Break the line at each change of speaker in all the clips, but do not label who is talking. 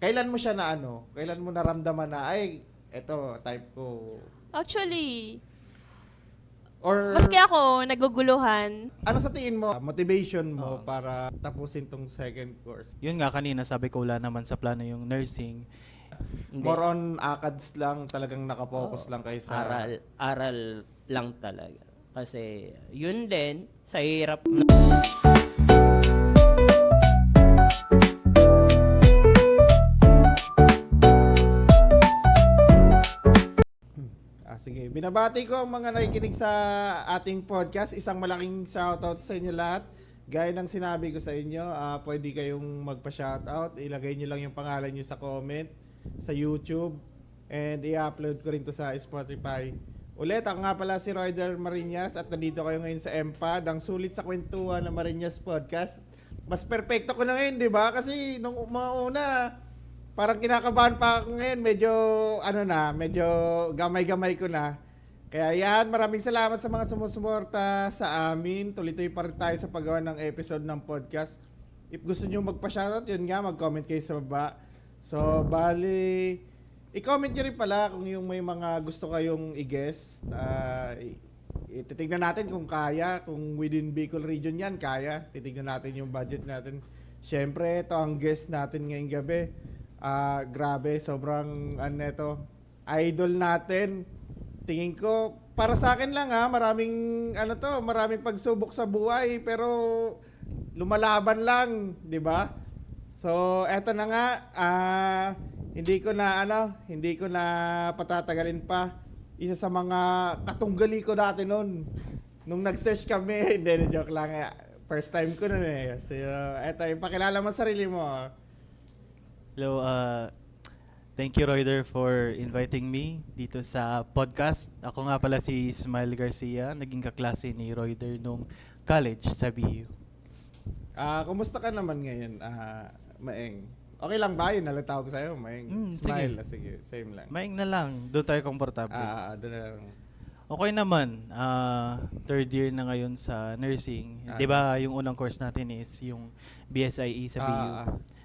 Kailan mo siya na kailan mo naramdaman na, ay, eto, type ko?
Actually,
Or,
maski ako naguguluhan.
ano sa tingin mo, motivation mo para tapusin tong second course?
Yun nga kanina sabi ko wala naman sa plano yung nursing.
Hindi.
More on ACADS lang, talagang nakapokus lang kayo sa...
Aral lang talaga. Kasi yun din, sa hirap
Sige, binabati ko ang mga nakikinig sa ating podcast. Isang malaking shoutout sa inyo lahat. Gaya ng sinabi ko sa inyo, pwede kayong magpa-shoutout. Ilagay nyo lang yung pangalan nyo sa comment sa YouTube and i-upload ko rin to sa Spotify. Ulit, ako nga pala si Royder Marinas at nandito kayo ngayon sa MPAD, ang sulit sa kwentuhan ng Marinas Podcast. Mas perfecto ko na ngayon, di ba? Kasi nung mga una, parang kinakabahan pa ako ngayon, medyo gamay-gamay ko na. Kaya yan, maraming salamat sa mga sumusuporta sa amin. Tuloy-tuloy pa rin tayo sa paggawa ng episode ng podcast. If gusto nyo magpa-shoutout, yun nga, mag-comment kayo sa baba. So, bali, i-comment nyo rin pala kung yung may mga gusto kayong i-guest. Titignan natin kung kaya, kung within Bicol region yan, kaya. Titignan natin yung budget natin. Siyempre, ito ang guest natin ngayong gabi. Grabe, sobrang idol natin. Tingin ko, para sa akin lang maraming pagsubok sa buhay, pero lumalaban lang, 'di ba? So, eto na nga, hindi ko na patatagalin pa. Isa sa mga katunggali ko dati noon, nung nag-search kami, hindi, joke lang. First time ko noon eh. So, eto, ipakilala mo sarili mo.
Hello, thank you Royder for inviting me dito sa podcast. Ako nga pala si Ismael Garcia, naging kaklase ni Royder nung college sa BU.
Kumusta ka naman ngayon, Maeng? Okay lang ba yun? Nalatawag ko sa'yo, Maeng. Smile. Sige, same lang.
Maing na lang, doon tayo komportable.
Doon na lang.
Okay naman, third year na ngayon sa nursing. 'Di ba yung unang course natin is yung BSIE sa BU.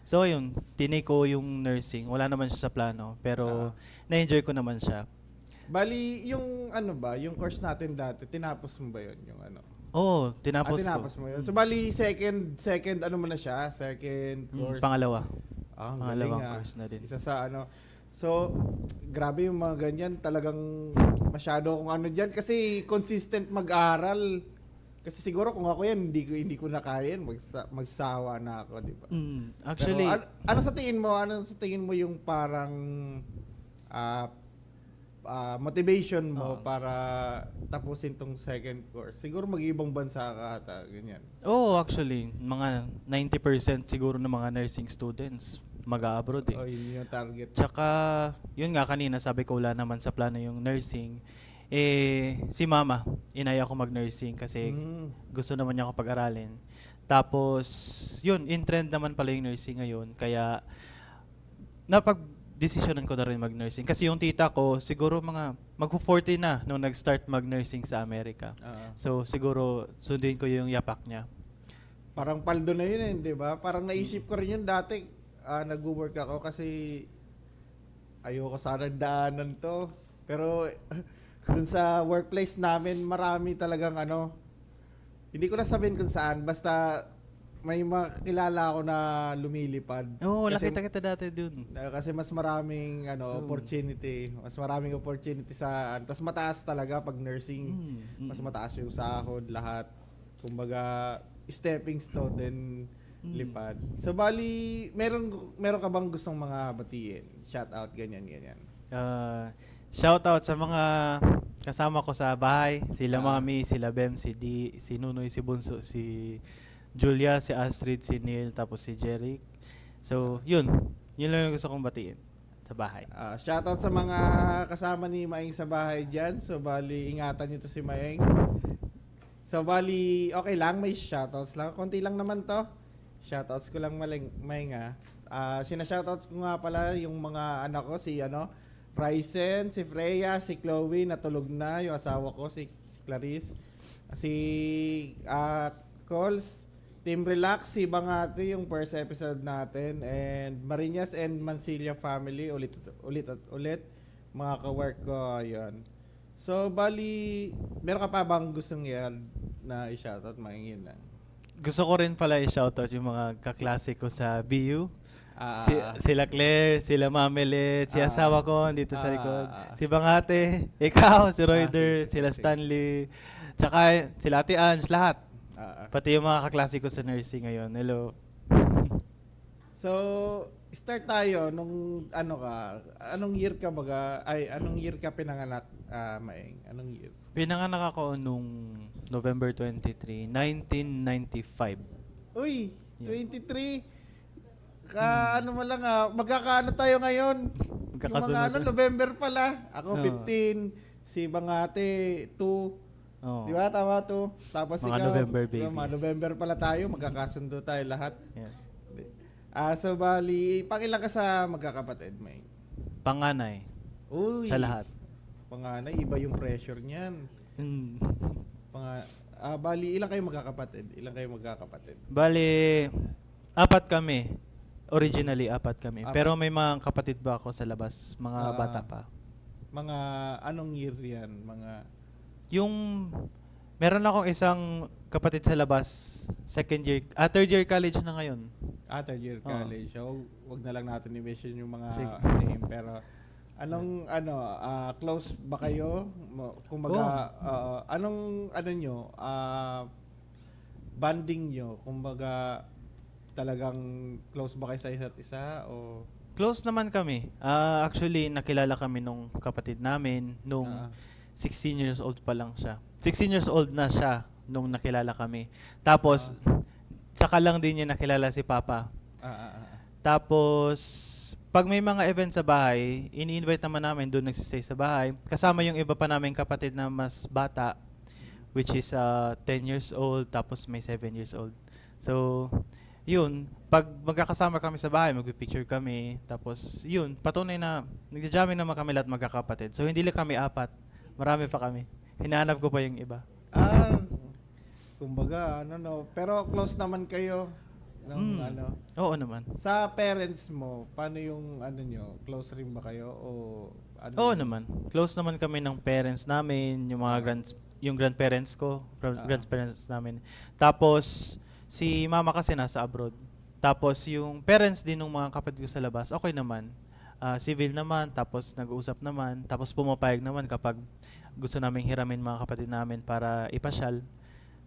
So ayun, tinake ko yung nursing. Wala naman siya sa plano, pero na-enjoy ko naman siya.
Bali, yung yung course natin dati, tinapos mo ba yun? Yung
Oo, tinapos ko.
tinapos mo yun. So bali, second, mo na siya? Second course?
Pangalawa.
Ang
Pangalawang
galing,
course na din.
Isa sa So, grabe yung mga ganyan. Talagang masyado akong dyan. Kasi consistent mag-aral. Kasi siguro kung ako yan, hindi ko na kaya yan. Magsawa na ako, di ba?
Actually,
pero, ano sa tingin mo? Ano sa tingin mo yung parang motivation mo para tapusin tong second course? Siguro mag-ibang bansa ka ata, ganyan.
actually, mga 90% siguro ng mga nursing students mag-a-abroad eh.
Oh, yun yung target.
Tsaka, yun nga kanina sabi ko wala naman sa plano yung nursing. Si mama, inaya ko mag-nursing kasi gusto naman niya ako pag-aralin. Tapos, yun, in trend naman pala yung nursing ngayon. Kaya, napag-desisyonan ko na rin mag-nursing. Kasi yung tita ko, siguro mag-40 na nung nag-start mag-nursing sa Amerika. So, siguro, sundin ko yung yapak niya.
Parang paldo na yun di ba? Parang naisip ko rin yun dati. Nag-work ako kasi ayoko sana daanan to. Pero, dun sa workplace namin, marami talagang hindi ko na sabihin kung saan, basta may makilala ako na lumilipad.
Nakita kita dati dun.
Kasi mas maraming opportunity. Mas maraming opportunity sa tas mataas talaga pag nursing. Mas mataas yung sahod, lahat. Kumbaga, stepping stone din lipad. So bali, meron ka bang gustong mga batiin? Shout out ganyan.
Shout out sa mga kasama ko sa bahay, sila Mami, sila Bem, si Di, si Nunoy, si Bunso, si Julia, si Astrid, si Neil, tapos si Jeric. So, yun lang yung gusto kong batiin sa bahay.
Shout out sa mga kasama ni Maeng sa bahay dyan. So bali, ingatan nyo to si Maeng. So bali, okay lang, may shoutouts lang. Konti lang naman to. Shoutouts ko lang Maeng sina-shoutouts ko nga pala yung mga anak ko, si Ryzen, si Freya, si Chloe, natulog na, yung asawa ko, si Clarice, si Coles, Team Relax, si Bangati yung first episode natin, and Marinas and Mansilla family ulit at ulit mga ka-work ko, ayun. So bali, meron ka pa bang gustong yan na i-shoutout? Maingin lang.
Gusto ko rin pala i-shoutout yung mga kaklase ko sa BU.
Ah,
Sila Claire, sila Mamelet, si asawa ko dito sa likod.
ah.
Si Bangate, ikaw, si
sige,
Royder,
sige,
sila
sige.
Stanley, tsaka sila Ate Ange, lahat.
ah.
Pati yung mga kaklase ko sa nursing ngayon. Hello.
So, start tayo nung anong year ka pinanganak, Maeng? Anong year?
Pinanganak ako nung November 23, 1995.
Uy, 23. Ano mo lang magkakaano tayo ngayon?
Magkakasunod.
November pala. Ako
Oo.
15, si Bangate 2.
Oh.
Di ba? Tama to. Tapos
Mga
ikaw,
November babies.
Mga November pala tayo. Magkakasundo tayo lahat.
Yeah.
So bali, pangilan ka sa magkakapatid, Maeng?
Panganay
Uy.
sa lahat.
Panganay, iba yung pressure niyan.
Mm.
Bali, ilang kayo magkakapatid?
Bali, 4 kami. Originally, 4 kami.
4.
Pero may mga kapatid ba ako sa labas? Mga
Ah.
bata pa.
Mga anong year yan?
Yung, meron akong isang kapatid sa labas, third year college na ngayon.
Third year
Oo.
college. So, wag na lang natin i-mention yung mga
Sige.
name. Pero, close ba kayo? Kumbaga, anong, bonding nyo? Kumbaga, talagang close ba kayo sa isa't isa? O,
Close naman kami. Actually, nakilala kami nung kapatid namin nung
Ah.
16 years old pa lang siya. 16 years old na siya nung nakilala kami. Tapos, saka lang din niya nakilala si Papa. Tapos, pag may mga event sa bahay, ini-invite naman namin doon nagsistay sa bahay. Kasama yung iba pa namin kapatid na mas bata, which is 10 years old, tapos may 7 years old. So, yun, pag magkakasama kami sa bahay, magpipicture kami, tapos yun, patunay na nagja-jamming naman kami lahat magkakapatid. So, hindi lang kami 4, marami pa kami. Hinahanap ko pa yung iba.
kumbaga, pero close naman kayo ng
Oo naman.
Sa parents mo, paano yung nyo? Close rin ba kayo? O ano?
Oo naman. Close naman kami ng parents namin, yung mga yung grandparents ko, grandparents namin. Tapos, si mama kasi nasa abroad. Tapos, yung parents din ng mga kapatid ko sa labas, okay naman. Civil naman, tapos nag-uusap naman, tapos pumapayag naman kapag gusto naming hiramin mga kapatid namin para ipasyal.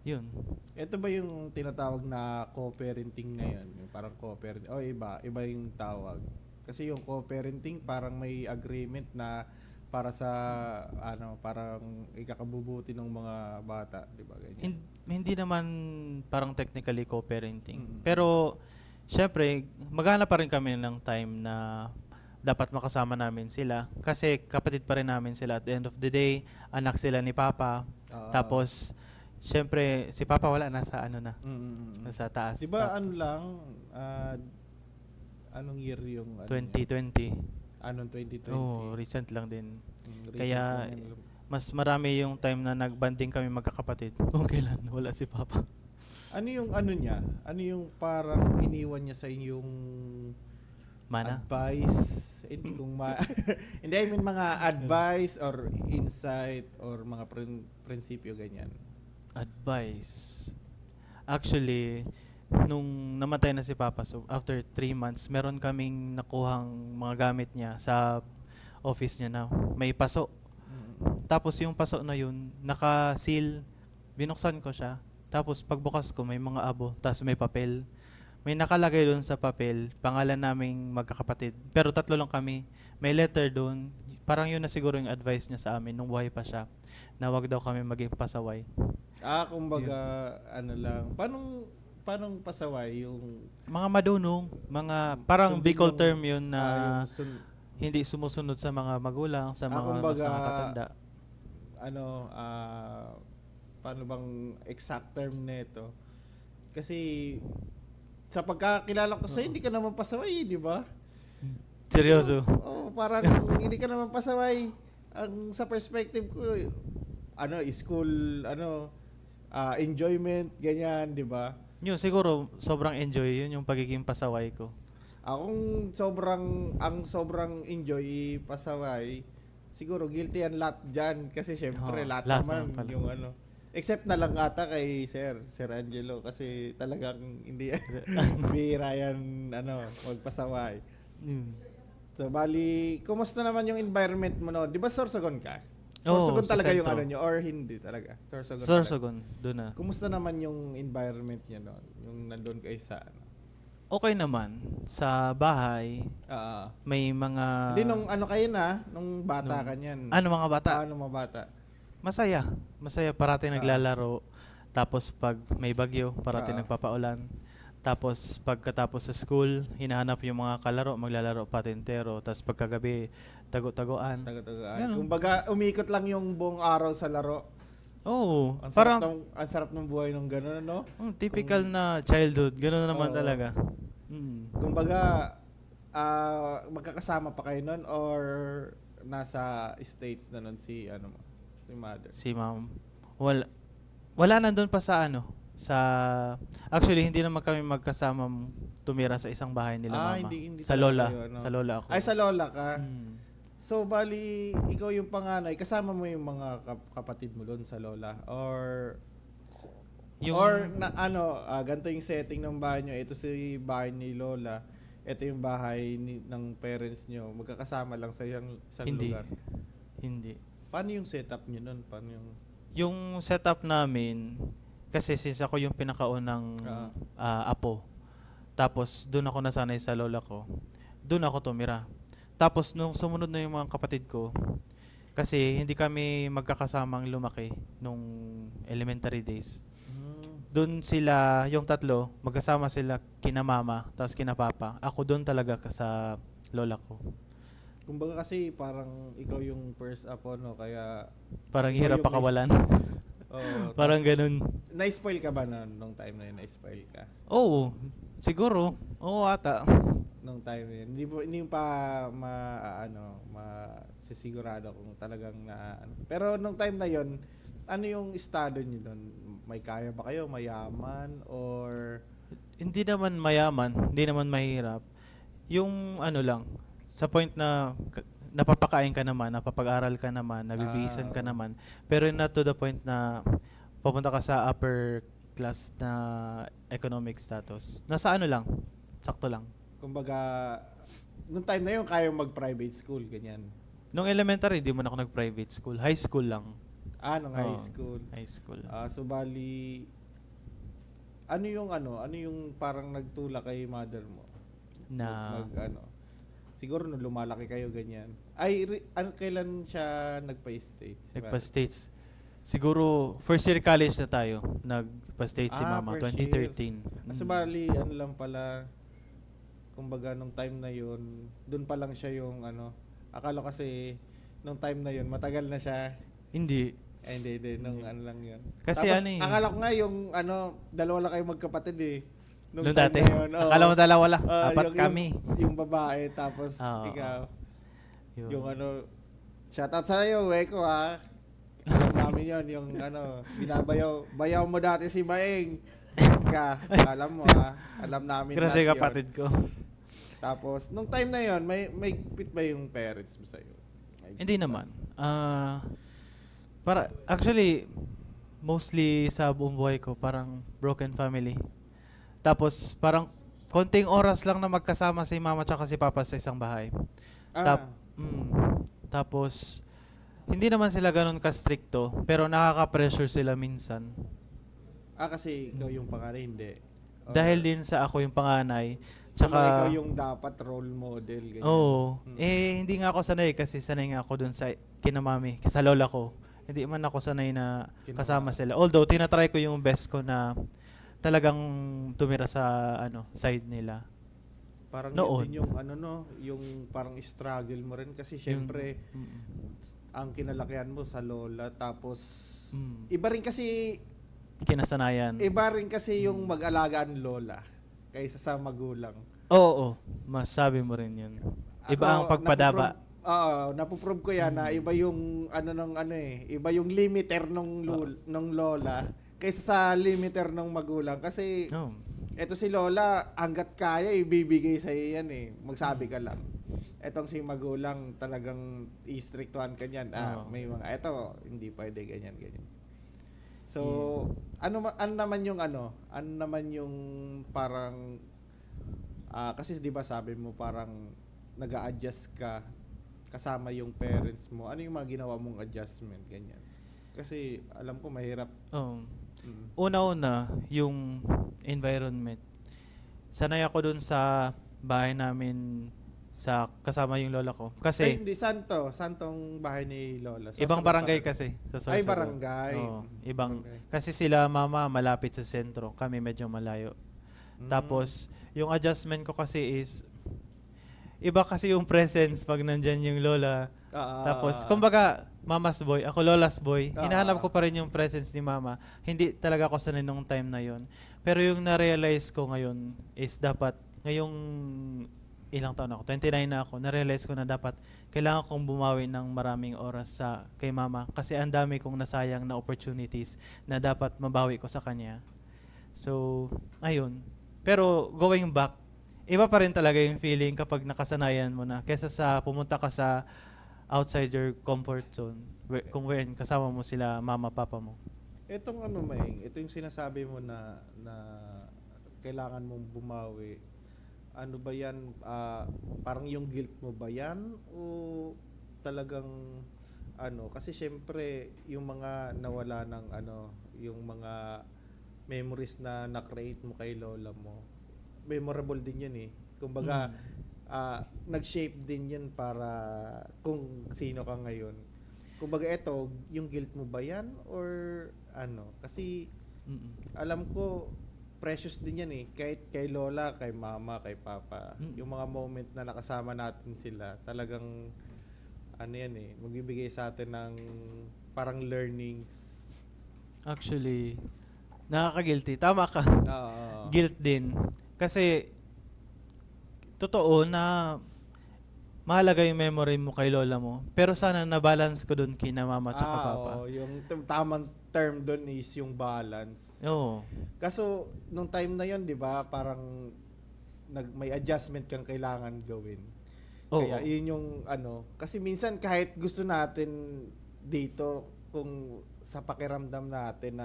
Yun.
Ito ba yung tinatawag na co-parenting ngayon? Yung parang co-parenting. O iba yung tawag. Kasi yung co-parenting parang may agreement na para sa parang ikakabubuti ng mga bata, di ba ganyan?
Hindi naman parang technically co-parenting.
Mm.
Pero, syempre, maghanap pa rin kami ng time na dapat makasama namin sila. Kasi kapatid pa rin namin sila. At the end of the day, anak sila ni Papa. Tapos, syempre, si Papa wala, nasa nasa taas.
Di ba anong year yung
2020.
Anong 2020?
Oo, recent lang din.
Recent
Kaya,
lang yan.
mas marami yung time na nagbanding kami magkakapatid. Kung kailan wala si Papa.
Ano yung niya? Ano yung parang iniwan niya sa inyong
Mana?
advice? Hindi hindi, I mean mga advice or insight or mga prinsipyo ganyan.
Advice. Actually, nung namatay na si Papa, so after 3 months, meron kaming nakuhang mga gamit niya sa office niya na may paso. Tapos yung paso na yun, naka-seal, binuksan ko siya. Tapos pagbukas ko, may mga abo, tapos may papel. May nakalagay doon sa papel, pangalan naming magkakapatid. Pero 3 lang kami. May letter doon. Parang yun na siguro yung advice niya sa amin nung buhay pa siya, na wag daw kami maging pasaway.
Kumbaga, paanong pasaway yung
Mga madunong, parang Bicol term yun na
yung
hindi sumusunod sa mga magulang, sa mga mas
kumbaga,
nakatanda.
paano bang exact term nito? Kasi sa pagkakilala ko sa'yo, hindi ka naman pasaway, di ba?
Seryoso?
Parang hindi ka naman pasaway. Ang sa perspective ko, school, enjoyment, ganyan, di ba?
Yun, siguro sobrang enjoy. Yun yung pagiging pasaway ko.
Akong sobrang enjoy pasaway, siguro guilty yan lahat dyan. Kasi syempre,
Oo,
lahat
lahat
naman
naman pala.
yung ano. Except na lang ata kay Sir Angelo. Kasi talagang hindi, bihira yan, magpasaway.
Mm.
So, bali, kumusta naman yung environment mo no? Di ba Sorsogon ka?
Oo,
Sorsogon
sa
talaga yung
sentro.
ano nyo? Or hindi talaga? Sorsogon.
Sorsogon, doon na.
Kumusta naman yung environment niya no? Yung nandun kayo sa ano?
Okay naman. Sa bahay,
Ah,
may mga...
hindi nung ano kayo na, nung bata
Nung-
ka niyan.
Ano mga bata?
Ano mga bata?
Masaya. Masaya. Parati naglalaro. Tapos pag may bagyo, parati
Ah.
nagpapaulan. Tapos pagkatapos sa school, hinahanap yung mga kalaro, maglalaro patintero. Tapos pagkagabi, tago-tagoan.
Taga-tagaan.
Ganun.
Kumbaga, umikot lang yung buong araw sa laro.
Oo.
Ang
Parang
ang sarap ng buhay nung gano'n, no?
typical na childhood. Ganun naman
Oo.
talaga. Mm.
Kumbaga, magkakasama pa kayo nun or nasa States na nun si mother?
Si ma'am. Wala nandun pa sa actually hindi naman kami magkasama tumira sa isang bahay nila mama.
hindi
Sa
talaga
lola.
kayo, ano?
Sa lola ako.
Ay, sa lola ka.
Mm.
So, bali, ikaw yung panganay, kasama mo yung mga kapatid mo doon sa lola? Or ganito yung setting ng bahay nyo, ito si bahay ni lola, ito yung bahay ng parents nyo, magkakasama lang sa isang
Hindi.
lugar.
Hindi.
Paano yung setup nyo nun? Paano yung...
Yung setup namin, kasi since ako yung pinakaunang apo, tapos doon ako nasanay sa lola ko, doon ako tumira. Tapos nung sumunod na yung mga kapatid ko, kasi hindi kami magkakasamang lumaki nung elementary days. Doon sila, yung tatlo, magkasama sila kina mama, tapos kina papa. Ako doon talaga sa lola ko.
Kumbaga kasi parang ikaw yung first apo, no? Kaya...
Parang
ikaw
hirap
yung
pakawalan.
Oo,
Parang ganun.
na-spoil ka ba nung time na yun? Na-spoil ka?
Oo, siguro. Oo ata.
Nung time na yun. Hindi mo pa masisigurado kung talagang Pero nung time na yun, ano yung estado nyo doon? May kaya ba kayo? Mayaman? Or...
Hindi naman mayaman, hindi naman mahirap. Yung lang, sa point na napapakain ka naman, napapag-aral ka naman, nabibihisan ka naman, pero not to the point na papunta ka sa upper class na economic status. Nasa lang, sakto lang.
Kumbaga, nung time na yun, kaya mag-private school, ganyan.
Nung elementary, di mo na ako nag-private school. High school lang.
Nung high
Oo,
school.
High school.
So, bali... Ano yung parang nagtulak kay mother mo?
Na,
Siguro nung lumalaki kayo ganyan. Kailan siya nagpa-States?
nagpa-States. Siguro, first year college na tayo. Nagpa-States si mama,
first year.
2013.
So, bali, lang pala, kumbaga, nung time na yun, dun pa lang siya yung akala kasi, nung time na yun, matagal na siya.
Hindi.
Hindi, nung lang yun.
Kasi
Tapos,
akala
ko nga yung, dalawa lang kayo magkapatid eh.
Nung
time
dati,
na yun, oo.
akala mo dalawa lang,
Ah,
apat kami.
Yung babae, tapos
Oo.
ikaw.
Yun.
Yung shoutout sa iyo, Weko ha. Alam namin yun, yung bayaw mo dati si Baeng. Alam mo ha, alam namin
Kasi
lahat yun.
kapatid ko.
Tapos, nung time na yun, may pit ba yung parents mo sa'yo?
Hindi naman. Actually, mostly sa buong buhay ko, parang broken family. Tapos, parang konting oras lang na magkasama si mama tsaka si papa sa isang bahay. Tapos, hindi naman sila ganun ka-stricto, pero nakaka-pressure sila minsan.
Kasi ikaw yung panganay, hindi.
Dahil din sa ako yung panganay,
Tsaka ikaw
tsaka...
yung dapat role model. Ganyan.
Oo. Hindi nga ako sanay kasi sanay nga ako dun sa kinamami, sa lola ko. Hindi man ako sanay na kasama sila. Although, tinatry ko yung best ko na talagang tumira sa side nila.
Parang
Noon.
yun din yung yung parang struggle mo rin kasi syempre ang kinalakihan mo sa lola tapos iba rin kasi
Kinasanayan.
yung mag-alaga ang lola kaysa sa magulang.
Oo, masabi mo rin yun. Iba ang pagpadaba.
Napuprove ko yan na iba yung iba yung limiter nung lola kaysa sa limiter ng magulang. Kasi
Oh.
eto si Lola, hanggat kaya, ibibigay sa yan eh. Magsabi ka lang. Etong si magulang, talagang i-strictuhan ka niyan.
Oo.
May mga, eto, hindi pwede, ganyan. So, ano naman yung parang, kasi di ba sabi mo parang nag-a-adjust ka kasama yung parents mo. Ano yung mga ginawa mong adjustment, ganyan? Kasi alam ko mahirap.
Oh.
Mm.
Una-una, yung environment. Sanay ako dun sa bahay namin sa kasama yung lola ko.
Ay,
Kasi
hindi, santong bahay ni Lola. So,
ibang
sa
barangay
pa-
kasi. Sa
Ay,
Sorsogon.
barangay.
Oo, ibang.
Barangay.
Kasi sila mama malapit sa sentro. Kami medyo malayo.
Mm.
Tapos, yung adjustment ko kasi is, iba kasi yung presence pag nandyan yung lola. Tapos, kumbaga, mama's boy, ako lola's boy. Hinahanap ko pa rin yung presence ni mama. Hindi talaga ako sanay nung time na yon. Pero yung na-realize ko ngayon is dapat, ngayong ilang taon ako, 29 na ako, na-realize ko na dapat kailangan kong bumawi ng maraming oras sa kay mama kasi ang dami kong nasayang na opportunities na dapat mabawi ko sa kanya. So, ayun. Pero going back, iba pa rin talaga yung feeling kapag nakasanayan mo na kesa sa pumunta ka sa outside your comfort zone kung wherein kasama mo sila mama, papa mo.
Etong Maing, ito yung sinasabi mo na kailangan mong bumawi. Ano ba yan? Parang yung guilt mo ba yan? O talagang kasi syempre yung mga nawala ng yung mga memories na na-create mo kay lola mo, memorable din yun eh. Kumbaga, nag-shape din yun para kung sino ka ngayon. Kumbaga eto, yung guilt mo ba yan? Or Kasi alam ko, precious din yan eh. Kahit kay lola, kay mama, kay papa. Yung mga moment na nakasama natin sila, talagang yan eh, magbibigay sa atin ng parang learnings.
Actually, nakaka-guilty. Tama ka.
Oo.
Guilt din. Kasi, totoo na mahalaga yung memory mo kay lola mo. Pero sana na-balance ko dun kina mama at papa.
Oo, yung tamang term doon is yung balance.
Oo.
Kaso nung time na 'yon, 'di ba, parang may adjustment kang kailangan gawin.
Oo.
Kaya 'yun yung kasi minsan kahit gusto natin dito kung sa pakiramdam natin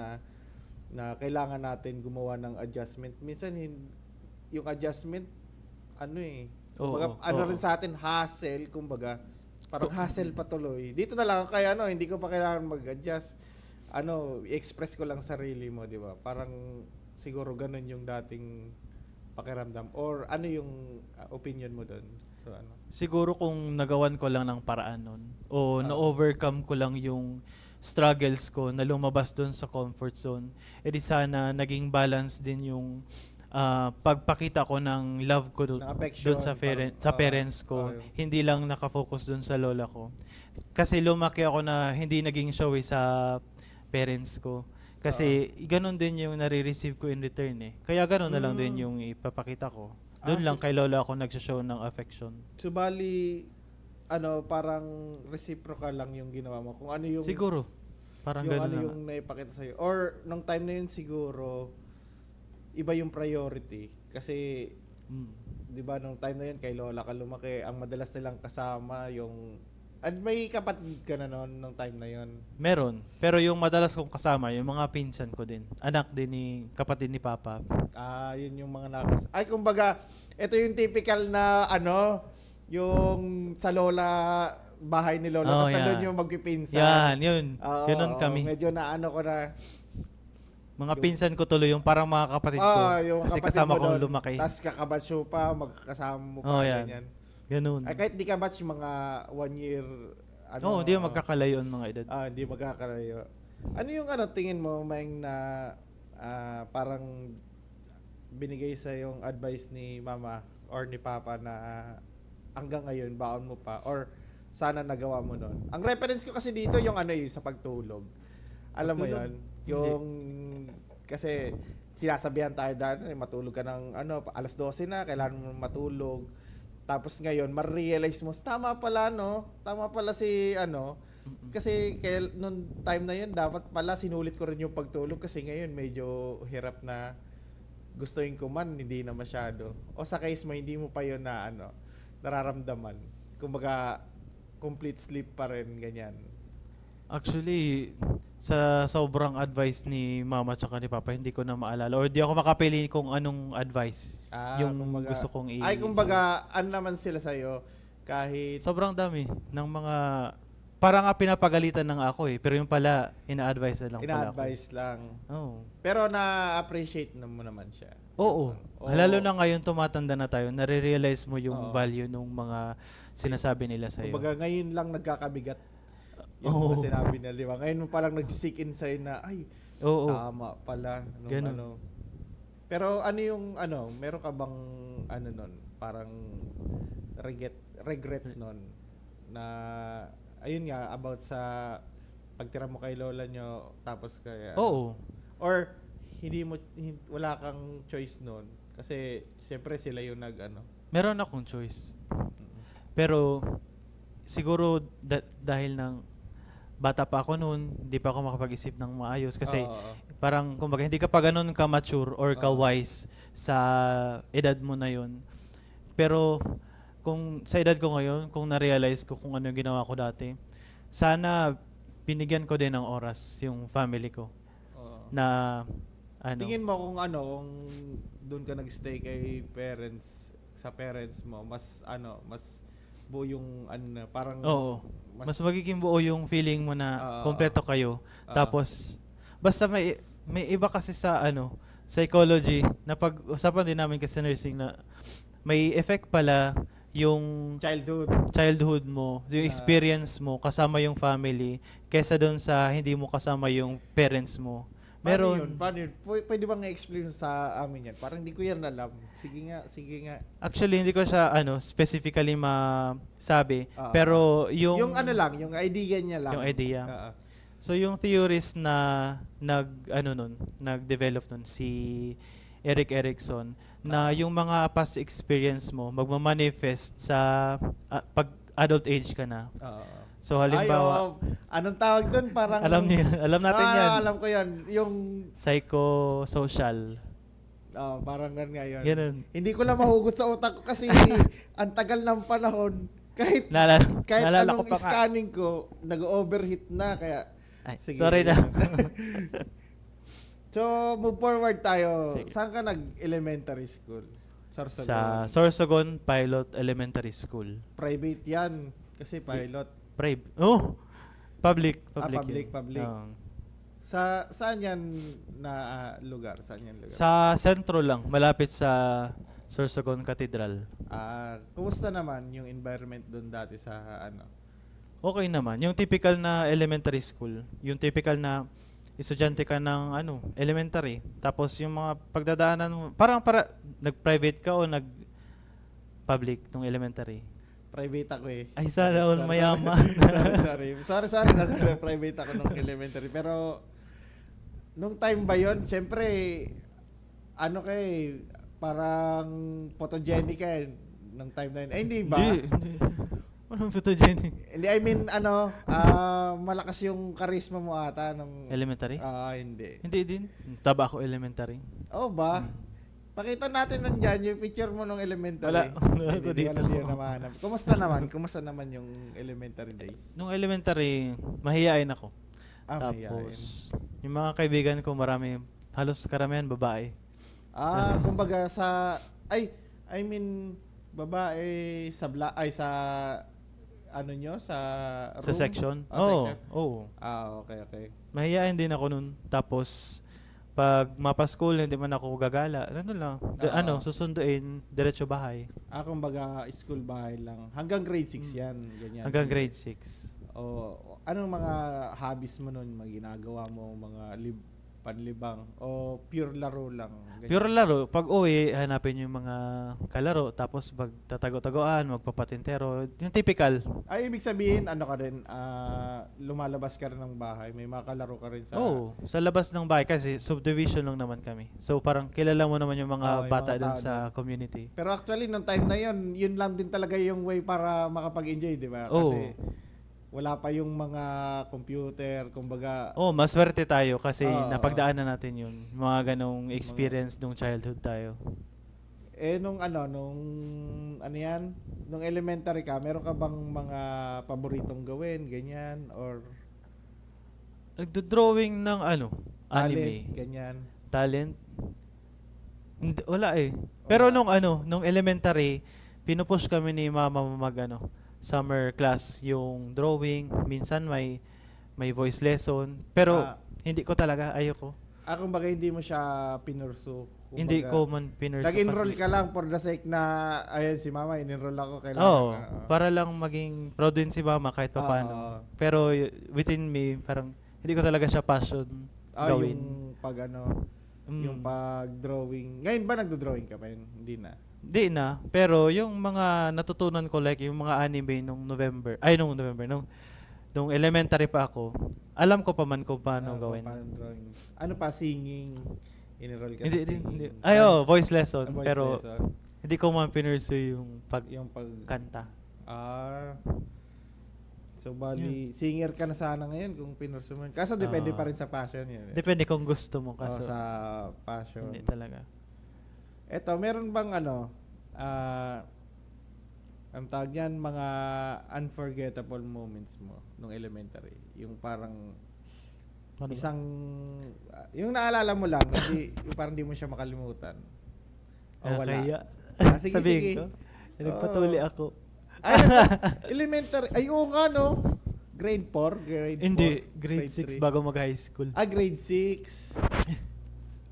na kailangan natin gumawa ng adjustment, minsan yung adjustment kumbaga,
Oo.
rin sa atin hassle, kumbaga parang hassle patuloy. Dito na lang kaya hindi ko pa kailangan mag-adjust. I-express ko lang sarili mo, di ba? Parang siguro ganun yung dating pakiramdam. Or ano yung opinion mo doon? So
Siguro kung nagawan ko lang ng paraan nun o na-overcome ko lang yung struggles ko na lumabas doon sa comfort zone, edi sana naging balance din yung pagpakita ko ng love ko
Ng affection,
doon sa
parang,
parents ko,
yun.
hindi lang nakafocus doon sa lola ko. Kasi lumaki ako na hindi naging showy sa parents ko. Kasi ganun din yung nare-receive ko in return eh. Kaya ganun na lang din yung ipapakita ko. Doon lang kay lola ako nagsho-show ng affection.
So bali, parang reciprocal lang yung ginawa mo. Kung ano yung
Siguro. Parang
yung
ganun na.
yung naipakita sa'yo. Or nung time na yun siguro, iba yung priority. Kasi, di ba, nung time na yun, kay lola ka lumaki, ang madalas nilang kasama yung... may kapatid ka na noon nung time na yun?
Meron. Pero yung madalas kong kasama, yung mga pinsan ko din. Anak din ni kapatid ni Papa.
Yun yung mga Ay, kumbaga, ito yung typical na, yung sa lola, bahay ni lola, tapos nandun yung magpipinsan.
Yan, yun.
Oo,
Ganun
oo,
kami.
medyo ko na,
Mga pinsan ko tuloy, yung parang mga kapatid ko.
yung
Kasi
kapatid
kasama
mo
kong
doon.
lumaki.
Tapos kakabatch mo pa, magkasama mo pa,
Yan.
ganyan.
Ganun.
Ay, kahit di ka batch, mga 1 year,
Oo, hindi magkakalayo ang mga edad.
hindi magkakalayo. Ano yung tingin mo, Maing, na parang binigay sa yung advice ni mama or ni papa na hanggang ngayon, baon mo pa, or sana nagawa mo nun? Ang reference ko kasi dito, yung yung sa pagtulog. Alam mo
Pagtulog?
yon yung, kasi sinasabihan tayo dahil matulog ka ng alas 12 na, kailangan mo matulog. Tapos ngayon, ma-realize mo, tama pala si Kasi kaya nung time na yun, dapat pala sinulit ko rin yung pagtulog kasi ngayon medyo hirap na gustuin ko man, hindi na masyado. O sa case mo, hindi mo pa yun na nararamdaman. Kumbaga, complete sleep pa rin, ganyan.
Actually, sa sobrang advice ni mama tsaka ni papa, hindi ko na maalala or di ako makapili kung anong advice yung gusto kong
Ay, kumbaga, naman sila sa'yo, kahit...
Sobrang dami ng mga parang nga pinapagalitan ng ako eh, pero yung pala ina-advise na lang pala ako.
ina-advise lang.
Oo.
Pero na-appreciate na mo naman siya.
Oo.
Oo.
Lalo na ngayon tumatanda na tayo, nare-realize mo yung
Oo.
value ng mga sinasabi nila sa iyo.
Kumbaga, ngayon lang nagkakabigat yung mga sinabi nila, di ba? Ngayon mo palang nag-sink in sa'yo na, ay,
Oo.
tama pala. Nung
Ganun.
Pero meron ka bang, nun, parang regret nun, na, ayun nga, about sa pagtira mo kay lola nyo, tapos kaya,
Oo.
or, wala kang choice nun, kasi, siyempre sila yung
Meron akong choice. Pero siguro dahil ng bata pa ako noon, hindi pa ako makapag-isip ng maayos kasi
Oo.
parang kumbaga hindi ka pa ganun ka mature or ka
Oo.
wise sa edad mo na yun. Pero kung sa edad ko ngayon, kung na-realize ko kung ano yung ginawa ko dati, sana binigyan ko din ng oras yung family ko
Oo.
na
Tingin mo kung kung doon ka nagstay kay sa parents mo, mas buo yung parang
Oo. Mas magiging buo yung feeling mo na kompleto kayo.
Oo.
Tapos basta may iba kasi sa psychology na pag-usapan din namin kasi nursing na may effect pala yung childhood mo, yung experience mo kasama yung family kaysa doon sa hindi mo kasama yung parents mo. Meron.
Paano yun? Pwede bang i-explain sa amin yan? Parang hindi ko yan alam. Sige nga.
Actually, hindi ko siya specifically masabi.
Oo.
Pero yung
Yung idea niya lang.
Yung idea.
Oo.
So yung theories na nag-develop nun si Erik Erikson na yung mga past experience mo magma-manifest sa pag adult age ka na.
Oo.
So halimbawa,
anong tawag doon? Parang
alam natin yan.
Alam ko yan. Yung
Psychosocial.
parang ngayon.
Ganun.
Hindi ko lang mahugot sa utak ko kasi ang tagal ng panahon. Kahit
Naalala ko
anong
pa nga.
scanning ko, nag-overheat na kaya
Ay,
sige.
sorry na.
So, move forward tayo.
Sige.
Saan ka nag-elementary school? Sorsogon.
Sa Sorsogon Pilot Elementary School.
Private yan. Kasi pilot.
Oh! Public.
Public.
Yun. Oo.
Saan yan na lugar? Saan yan lugar?
Sa sentro lang, malapit sa Sorsogon Cathedral.
Kumusta naman yung environment doon dati sa
Okay naman. Yung typical na elementary school, yung typical na estudyante ka ng elementary. Tapos yung mga pagdadaanan mo, para nag-private ka o nag-public nung elementary?
Private ako eh.
Ay, sana all mayaman.
Sorry. Nasa private ako nung elementary. Pero, nung time ba yun, syempre, parang photogenic ka eh, nung time na yun. Hindi ba?
Hindi. Walang photogenic.
Hindi, I mean, malakas yung charisma mo ata nung...
Elementary?
Hindi.
Hindi din. Taba ako elementary.
Oh ba? Pakita natin nandyan yung picture mo nung elementary.
Wala ko dito.
Hindi ko naman. Kumusta naman yung elementary days?
Nung elementary, mahihain ako.
Tapos,
yung mga kaibigan ko, halos karamihan babae.
kumbaga sa... babae sa sa room?
Sa section?
Section.
Oo.
Okay.
Mahihain din ako nun. Tapos, pag mapa-school, hindi man ako gagala. Susunduin, diretso bahay.
Kumbaga school bahay lang. Hanggang grade 6 yan. Ganyan.
Hanggang grade 6.
Anong mga hobbies mo nun? Ginagawa mo? Mga panlibang? O pure laro lang? Ganyan.
Pure laro. Pag uwi, hanapin yung mga kalaro. Tapos magtatago-tagoan, magpapatintero. Yung typical.
Ibig sabihin, ka rin, lumalabas ka rin ng bahay. May mga kalaro ka rin sa...
Sa labas ng bahay kasi subdivision lang naman kami. So parang kilala mo naman yung mga
yung
bata
mga
dun
tao
sa community.
Pero actually, nung time na yun lang din talaga yung way para makapag-enjoy, di ba?
Oo.
Kasi wala pa yung mga computer, kumbaga,
Oh, maswerte tayo kasi
Oo.
napagdaanan natin yun. Mga ganong experience nung childhood tayo.
nung nung elementary ka, meron ka bang mga paboritong gawin, ganyan, or
Nagdo-drawing ng
talent,
anime.
ganyan?
Talent? Wala eh. Pero nung elementary, pinupush kami ni mama summer class, yung drawing, minsan may voice lesson, pero
Ah.
hindi ko talaga, ayoko.
Kumbaga hindi mo siya pinursu.
Hindi ko man pinursu
Nag-enroll
kasi.
ka lang for the sake na, ayan si mama, in-enroll ako, kailangan.
Oo, para lang maging proud din si mama kahit pa
Oo.
paano. Pero within me, parang hindi ko talaga siya passion gawin.
Yung pag
Mm.
yung pag-drawing. Ngayon ba nagdo-drawing ka pa yun? Hindi na.
Di na, pero yung mga natutunan ko like yung mga anime nung nung elementary pa ako, alam ko pa man kung paano gawin.
Paano drawing. Ano pa, singing? In-enroll ka
Hindi,
sa singing?
voice lesson,
Voice
pero
lesson.
hindi ko man pinursu yung
Yung pag...
pagkanta.
So, bali, singer ka na sana ngayon kung pinursu mo. Kaso depende pa rin sa passion yun.
Depende kung gusto mo
Kaso,
kaso
sa passion.
hindi talaga.
Eto, meron bang ang tawag yan, mga unforgettable moments mo nung elementary? Yung parang
Ano ba?
isang, yung naalala mo lang, yung parang di mo siya makalimutan. O wala.
Kaya,
Sige,
sabihin
sige.
ko, nagpatuli ako.
Ay, elementary. Ay, oo nga, no? Grade 4? Grade 4?
Hindi, grade 6
3?
bago mag-high school.
Grade 6.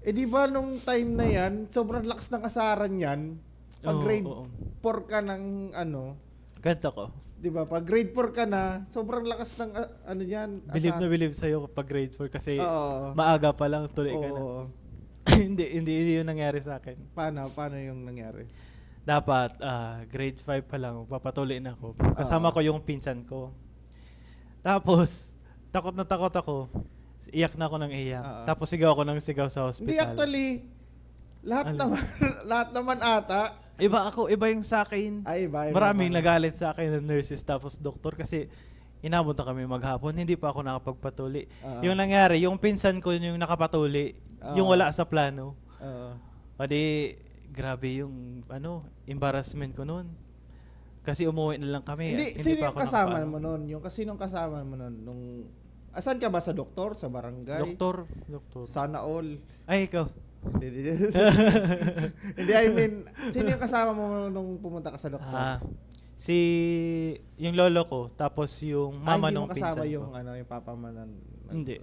Di ba nung time na yan, sobrang lakas ng asaran yan. Pag
Oo,
grade
oo.
4 ka ng
Ganto ko.
di ba? Pag grade 4 ka na, sobrang lakas ng yan.
Believe na believe sa'yo kapag grade 4 kasi
Oo.
maaga pa lang tuloy ka na.
Oo.
hindi yun nangyari sa akin.
Paano yung nangyari?
Dapat grade 5 pa lang papatuloy na ako. Kasama ko yung pinsan ko. Tapos takot na takot ako. Iyak na ako ng iyak. Tapos sigaw ako ng sigaw sa hospital.
Hindi, actually, lahat naman ata.
Iba yung sa akin.
Ay, iba.
Maraming nagalit sa akin ng nurses tapos doktor kasi inabot na kami maghapon. Hindi pa ako nakapagpatuli. Yung nangyari, yung pinsan ko yung nakapatuli. Yung wala sa plano. O di, grabe yung embarrassment ko noon. Kasi umuwi na lang kami.
Hindi,
Hindi
sino
pa
yung
ako
kasama
nakapano.
mo nun? Sinong kasama mo nun? Asan ka ba? Sa doktor? Sa barangay?
Doktor.
Sana all.
Ay, ikaw.
Hindi, I mean, sino yung kasama mo nung pumunta ka sa doktor?
Yung lolo ko, tapos yung mama
hindi
nung
mo kasama
pinsan
yung,
ko.
yung papa mo
Hindi.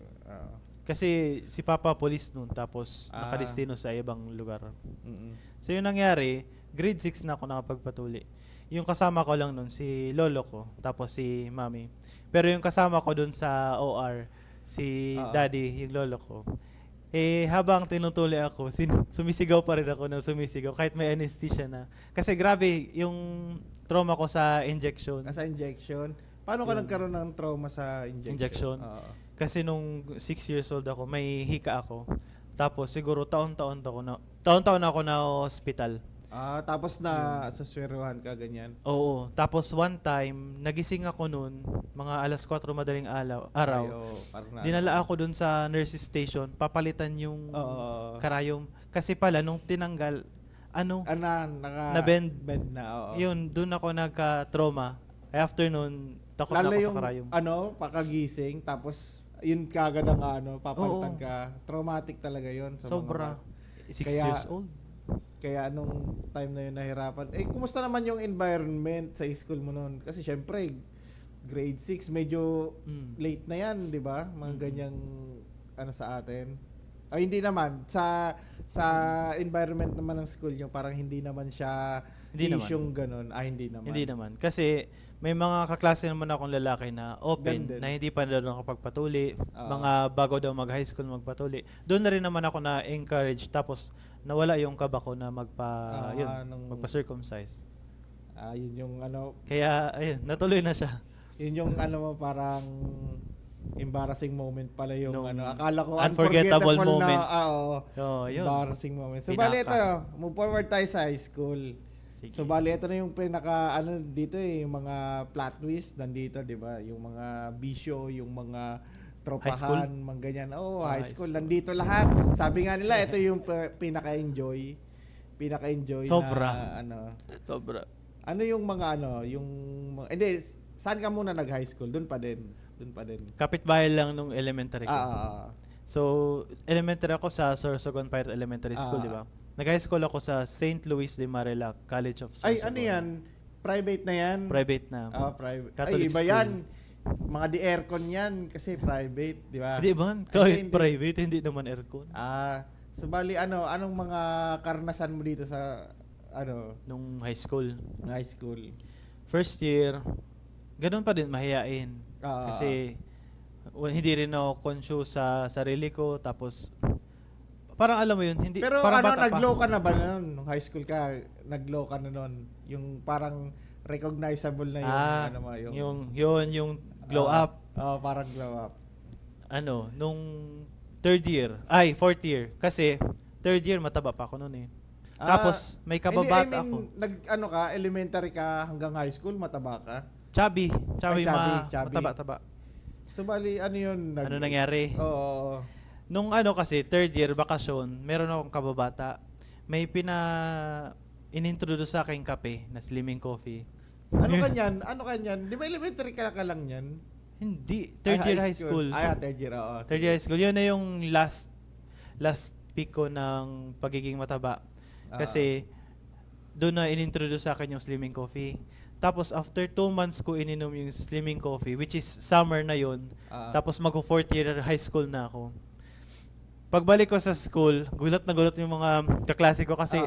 Kasi si papa police nun, tapos
Ah.
nakadestino sa ibang lugar.
mm-mm.
So yung nangyari, grade 6 na ako nakapagpatuli. Yung kasama ko lang nun, si lolo ko, tapos si mami. Pero yung kasama ko dun sa OR, si daddy, yung lolo ko. Habang tinutuli ako, sumisigaw pa rin ako na sumisigaw kahit may anesthesia na. Kasi grabe, yung trauma ko sa injection.
Sa injection. Paano ka nagkaroon ng trauma sa injection?
Injection? Kasi nung 6 years old ako, may hika ako. Tapos siguro taon-taon ako na hospital.
Tapos na susweruhan ka, ganyan.
Oo. Tapos one time, nagising ako noon, mga alas 4 madaling araw.
Parang
Dinala ako dun sa nurses station, papalitan yung karayom. Kasi pala, nung tinanggal, na-bend.
Bend na, oo.
Yun, dun ako nagka-trauma. After nun, takot na
Lalo
ako
yung,
sa karayom.
pakagising, tapos, yun kagad ang papalitan
Oo.
ka. Traumatic talaga yun. Sa
Sobra.
Mga
6
Kaya-
years old.
Kaya anong time na yun nahirapan. Kumusta naman yung environment sa school mo noon? Kasi syempre, grade 6, medyo late na yan, di ba? Mga ganyang sa atin. Ay, hindi naman. Sa environment naman ng school nyo, parang hindi naman siya
Hindi
isyong ganun. Hindi naman.
Hindi naman. Kasi may mga kaklase naman akong lalaki na open,
Ganun din.
na hindi pa daw nakapagpatuli.
Oo.
Mga bago daw mag-high school magpatuli. Doon na rin naman ako na-encourage. Tapos nawala yung kaba ko na magpa-circumcise.
Yun yung
Kaya, ayun, natuloy na siya.
yun yung parang embarrassing moment pala yung
Nung
akala ko
unforgettable moment.
na, oo.
So, yun.
Embarrassing moment. So,
Pinaka.
bali ito, move forward tayo sa high school.
Sige.
So bali ito na yung pinaka ano dito yung mga plot twist nandito, 'di ba? Yung mga bisyo, yung mga
High school?
tropahan, mga ganyan. Oh,
Ah,
high
high
school
school.
nandito lahat. Sabi nga nila ito yung pinaka-enjoy
Sobra.
na ano.
Sobra.
Ano yung mga ano, hindi saan ka muna nag-high school? Doon pa din.
Kapitbahay lang nung elementary ko.
Ah.
So, elementary ako sa Sorsogon Pirate Elementary School,
Ah.
di ba? Nag-high school ako sa St. Louis de Marilac College of
Ay,
Sorsogon.
ano yan? Private na yan?
Private na.
Private.
Catholic
Ay, iba
school.
yan. Mga di-aircon yan kasi private, di ba?
Hindi ba? Kahit
Hindi.
private, hindi naman aircon.
So bali anong mga karanasan mo dito sa
Nung high school.
high school?
First year, ganun pa din, mahihain. Kasi hindi rin ako conscious sa sarili ko. Tapos, parang alam mo yun, hindi,
Pero
parang bata pa.
nag-glow ka na ba noon? Nung high school ka, nag-glow ka na noon? Yung parang recognizable na yung
yung glow up.
Parang glow up.
Nung fourth year. Kasi, third year, mataba pa ako noon eh. Tapos, may kababata ako.
Elementary ka hanggang high school, mataba ka?
Chubby.
Ay, chubby.
Mataba-taba.
So bali, ano yun?
Ano nangyari?
Oo.
Nung kasi, third year, bakasyon, meron akong kababata. May inintroduce sa akin kape na Slimming Coffee.
Ano kanyan? Di ba elementary ka lang yan?
Hindi. Third year high school.
Third year, oo.
Third year high school. Yun na yung last peak ko ng pagiging mataba. Kasi, doon na inintroduce sa akin yung Slimming Coffee. Tapos, after 2 months ko ininom yung Slimming Coffee, which is summer na yun. Tapos, mag-4th year high school na ako. Pagbalik ko sa school, gulat na gulat yung mga kaklase ko kasi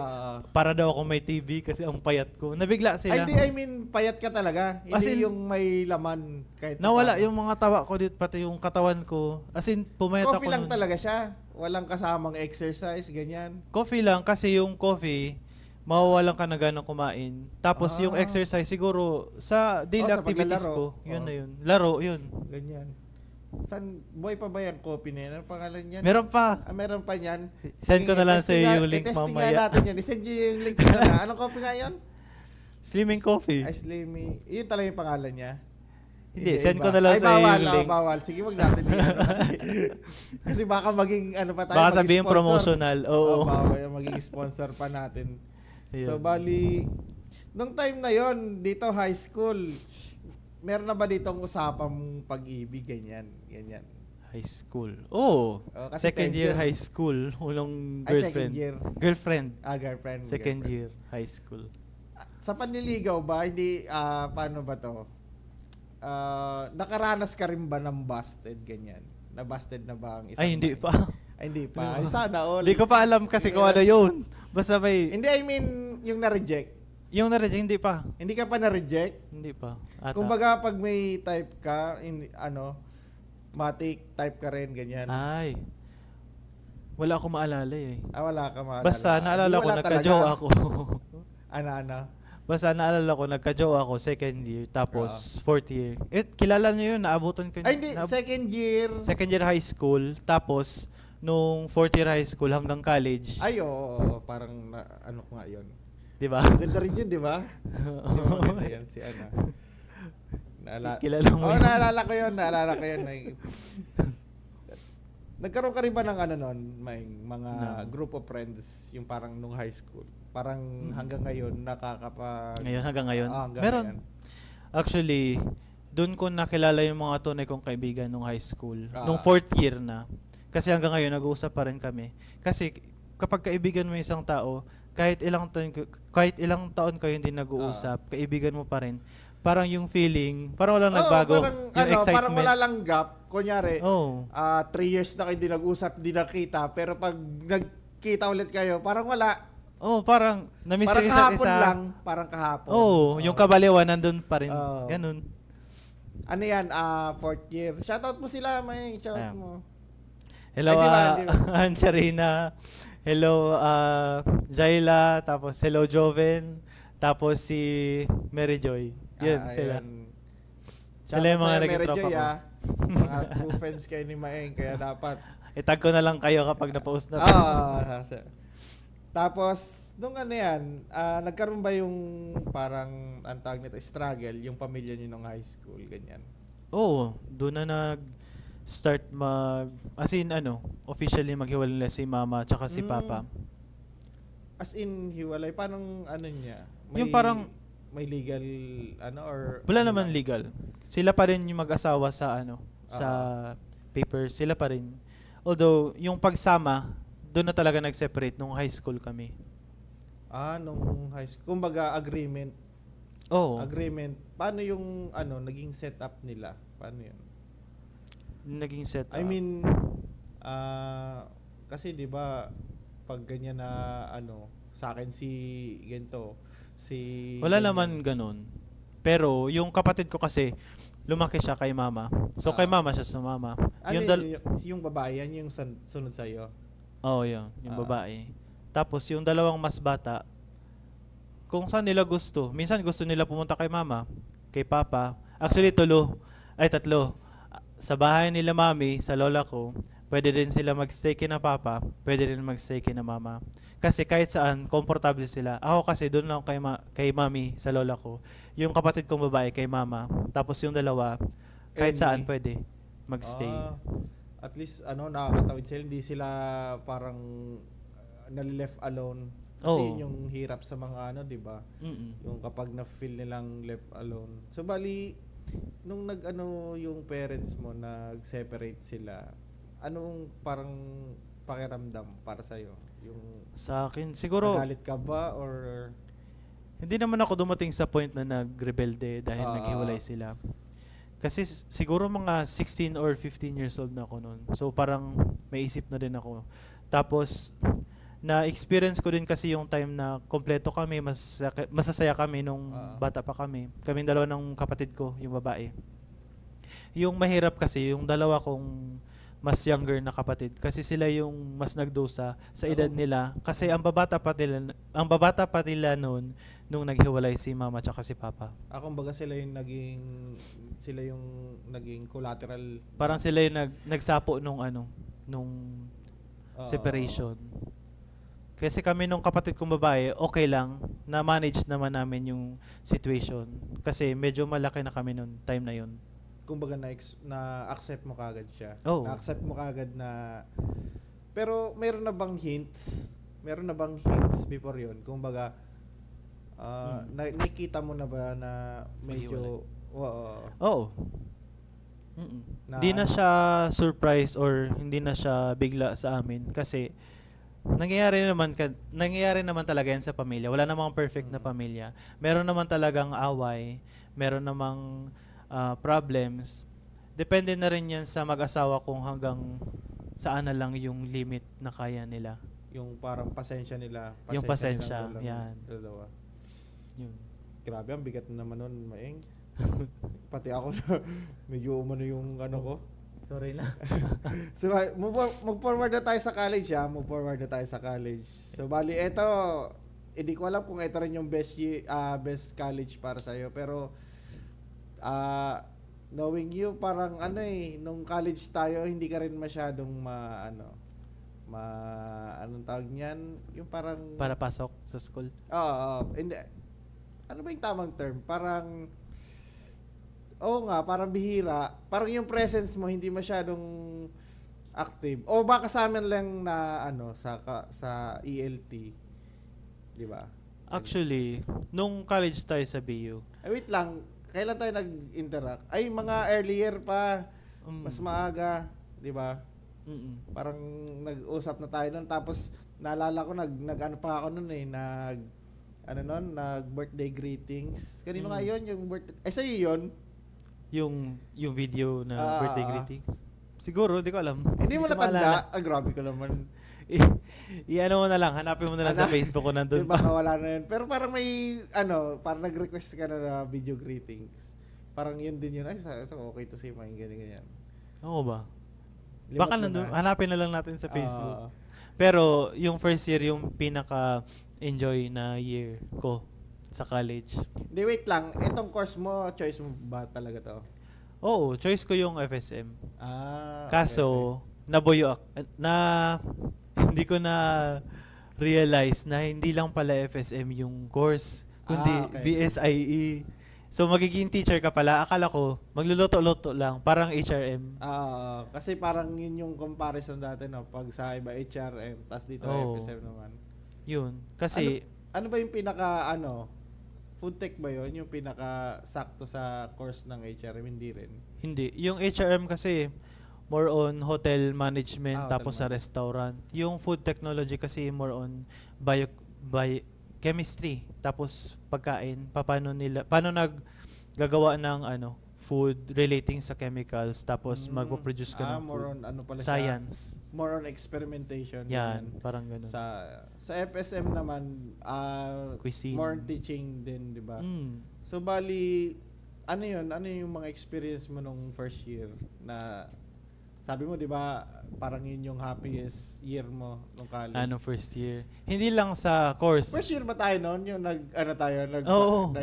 para daw ako may TV kasi ang payat ko. Nabigla sila.
I mean, payat ka talaga.
As
Hindi
in,
yung may laman. Kahit
nawala
paano.
yung mga tawa ko dito, pati yung katawan ko. As in, pumayat ako
Coffee lang
nun.
talaga siya. Walang kasamang exercise, ganyan.
Coffee lang kasi yung coffee, mawawalan ka na ganang kumain. Tapos yung exercise siguro sa daily
sa
activities
paglalaro.
ko, yun na yun. Laro, yun.
Ganyan. Buhay pa ba yung coffee na yan? Ano pangalan yan?
Meron pa.
Meron pa yan.
Send ko na lang sa iyo yung link
I-testing
mamaya.
nga natin yan. I-send nyo yung link na. Anong coffee nga yun?
Slimming Coffee.
Ay, Slimmy. Yun talaga yung pangalan niya.
Hindi, send ko
iba.
na lang sa iyo
bawal,
yung link.
bawal. Sige, wag natin yan. Kasi baka maging pa tayo.
Baka
maging
sabihin
sponsor.
promotional. Oo.
Bawal maging sponsor pa natin. So,
Ayun.
bali, nung time na yon dito high school, meron na ba ditong usapang pag-ibig, ganyan?
High school. Oh,
Kasi
second
third
year
year.
high school. Walang
Ay,
girlfriend.
second year.
Girlfriend.
Girlfriend.
Second
girlfriend.
year high school.
Sa panliligaw ba, hindi, paano ba to? Nakaranas ka rin ba ng busted, ganyan? Na-busted na ba ang isang
Ay, hindi pa.
Ay, hindi pa. Ay, sana all.
Hindi ko pa alam kasi kung ano yun. Basta may...
Hindi, I mean, yung na-reject.
Yung na-reject, hindi pa.
Hindi ka pa na-reject.
Hindi pa. Ata.
Kumbaga, pag may type ka, matik, type ka rin, ganyan.
Ay. Wala akong maalala eh.
Wala ka maalala.
Basta naalala ko,
Wala
nagka-jowa
talaga.
ako.
Ano?
Basta naalala ko, nagka-jowa ako second year, tapos fourth year. Kilala niyo yun, naabutan ko.
Ay, hindi. Second year.
Second year high school, tapos nung fourth year high school hanggang college.
Ay, oo. Parang, ano ko nga yun.
Di ba?
Ganda rin yun, di ba? Maganda yan, si ano.
Kilala mo yun.
Naalala ko yun. Nagkaroon ka rin ba ng may mga group of friends, yung parang nung high school? Parang hanggang ngayon,
Hanggang ngayon?
Hanggang
Meron.
ngayon.
Actually, doon ko nakilala yung mga tunay kong kaibigan nung high school. Nung
Ah.
fourth year na. Kasi hanggang ngayon, nag-uusap pa rin kami. Kasi kapag kaibigan mo yung isang tao, kahit ilang taon kayo hindi nag-uusap, kaibigan mo pa rin. Parang yung feeling, parang walang nagbago. Yung excitement.
Parang wala lang gap. Kunyari,
Oh.
3 years na kayo hindi nag-usap, hindi nakita, pero pag nagkita ulit kayo, parang wala.
Oh, parang namiss
Parang
yung isa't
kahapon
isa.
lang. Parang kahapon.
Oh, yung kabaliwan nandun pa rin.
Oo.
Ganun.
Ano yan, 4th year. Shoutout mo sila, may shoutout
Ayan.
mo.
Hello,
Ay, di ba?
Ancharina. Hello, Jaila. Tapos, hello, Joven. Tapos, si Mary Joy. Yun, sila. Sila yung mga naging tropa ko.
Mga true friends kayo ni Maeng, kaya dapat.
Itag ko na lang kayo kapag na-post na.
Tapos, nung ano yan, nagkaroon ba yung parang, ang tawag nito, struggle, yung pamilya niyo nung high school, ganyan?
Oo, doon na start as in officially maghiwalay si mama tsaka si papa.
As in, hiwalay, parang ano niya?
Yung parang-
may legal, or...
Wala
ano
naman
lang?
legal. Sila pa rin yung mag-asawa sa papers, sila pa rin. Although, yung pagsama, doon na talaga nag-separate nung high school kami.
Nung high school, kumbaga agreement.
Oo,
Agreement. Paano yung, naging setup nila? Paano yun?
naging set
I mean, kasi 'di ba pag ganyan na sa akin si ganito, si
wala
ganyan.
naman ganun. Pero, yung kapatid ko kasi, lumaki siya kay mama. So, kay mama siya sumama.
Ano
Yung
yung babae yan yung sunod sa iyo.
Oo, yun. Yung
Ah.
babae. Tapos, yung dalawang mas bata, kung saan nila gusto. Minsan gusto nila pumunta kay mama, kay papa. Actually, tatlo. Sa bahay nila mami, sa lola ko, pwede din sila magstay kina papa, pwede din magstay kina mama. Kasi kahit saan, komportable sila. Ako kasi doon lang kay mami, sa lola ko. Yung kapatid kong babae kay mama. Tapos yung dalawa, kahit saan
Any.
pwede magstay.
At least nakakatawid sila, hindi sila parang nalileft alone. Kasi
Oo.
yun yung hirap sa mga 'di ba?
Mm-mm.
Yung kapag na-feel nilang left alone. So bali nung yung parents mo nag-separate sila, anong parang pakiramdam para sa yung
Sa akin, siguro,
nagalit ka ba or
hindi naman ako dumating sa point na nagrebelde dahil
Ah.
naghiwalay sila. Kasi siguro mga 16 or 15 years old na ako noon. So parang may isip na din ako. Tapos na-experience ko din kasi yung time na kompleto kami, masasaya kami nung bata pa kami. Kaming dalawa ng kapatid ko, yung babae. Yung mahirap kasi, yung dalawa kong mas younger na kapatid kasi sila yung mas nagdusa sa edad nila kasi ang babata pa nila noon nung naghiwalay si mama at si papa.
kumbaga sila yung naging collateral
Parang sila yung nagsapo nung
ah,
separation. Kasi kami nung kapatid kong babae, okay lang, na-manage naman namin yung situation kasi medyo malaki na kami noon time na yun.
kumbaga na-accept mo kagad siya.
Oo.
Na-accept mo kagad na pero meron na bang hints? Meron na bang hints before yun? Kumbaga nakikita mo na ba na medyo
Oo. Mm-mm.
Na
Hindi na siya surprise or hindi na siya bigla sa amin kasi nangyayari naman talaga yan sa pamilya. Wala namang perfect na pamilya. Meron naman talagang away, meron namang problems. Depende na rin yan sa mag-asawa kung hanggang saan na lang yung limit na kaya nila.
yung parang pasensya nila.
Yung pasensya,
nilang
yan.
Dalawa.
Yun.
Grabe, ang bigat naman nun, Maeng. Pati ako na medyo umano yung ko.
Sorry na.
So, move-forward na tayo sa college, ha? Move forward na tayo sa college. So, bali, hindi ko alam kung ito rin yung best college para sa'yo. Pero, knowing you, parang nung college tayo, hindi ka rin masyadong anong tawag niyan? Yung parang...
Para pasok sa school.
Hindi. Ano ba yung tamang term? Parang... Oo nga, parang bihira. Parang yung presence mo hindi masyadong active. O baka sa amin lang na sa ELT. Di ba?
Actually, nung college tayo sa BU,
Wait lang. Kailan tayo nag-interact? Ay, mga earlier pa. Mas maaga. Di ba?
mm-mm.
Parang nag-usap na tayo nun. Tapos, naalala ko, nag-ano pa ako nun nag-birthday greetings. Kanino nga yun? Yung birthday... sa'yo yun?
yung video na birthday
Ah.
greetings. Siguro, di ko alam.
Hindi mo
ko maalala.
natanda? Grabe ko naman.
I-ano mo na lang, hanapin mo na lang sa Facebook ko nandun
Baka
pa.
wala na yun. Pero parang may, parang nag-request ka na video greetings. Parang yun din yun. Ay, ito okay to say mga ganyan.
Oo ba?
Limot
Baka
mo
nandun,
na.
hanapin na lang natin sa Facebook.
Ah,
Pero yung first year, yung pinaka-enjoy na year ko sa college.
Hindi, wait lang. Itong course mo, choice mo ba talaga to?
Oo, choice ko yung FSM.
Okay.
Kaso, nabuyo ako. Hindi ko na realize na hindi lang pala FSM yung course, kundi
okay.
BSIE. So magiging teacher ka pala. Akala ko, magluluto-luto lang, parang HRM.
Kasi parang yun yung comparison dati, no? Pag sa iba HRM, tas dito
Oo.
FSM naman.
Yun. Kasi,
Ano ba yung food tech ba yun? Yung pinaka sakto sa course ng HRM? Hindi rin.
hindi. Yung HRM kasi, more on hotel management,
Hotel
tapos sa restaurant. Yung food technology kasi, more on chemistry, tapos pagkain, paano naggagawa ng food relating sa chemicals, tapos magpo-produce ka ng
more
food.
on pala siya?
Science.
More on experimentation.
Yan,
ganyan.
parang ganun.
Sa FSM naman,
Cuisine.
more on teaching din, di ba?
Mm.
So, bali, ano yun? Ano yung mga experience mo nung first year na sabi mo, di ba, parang yun yung happiest year mo nung college?
First year. Hindi lang sa course.
First year ba tayo noon? Yung
Oo.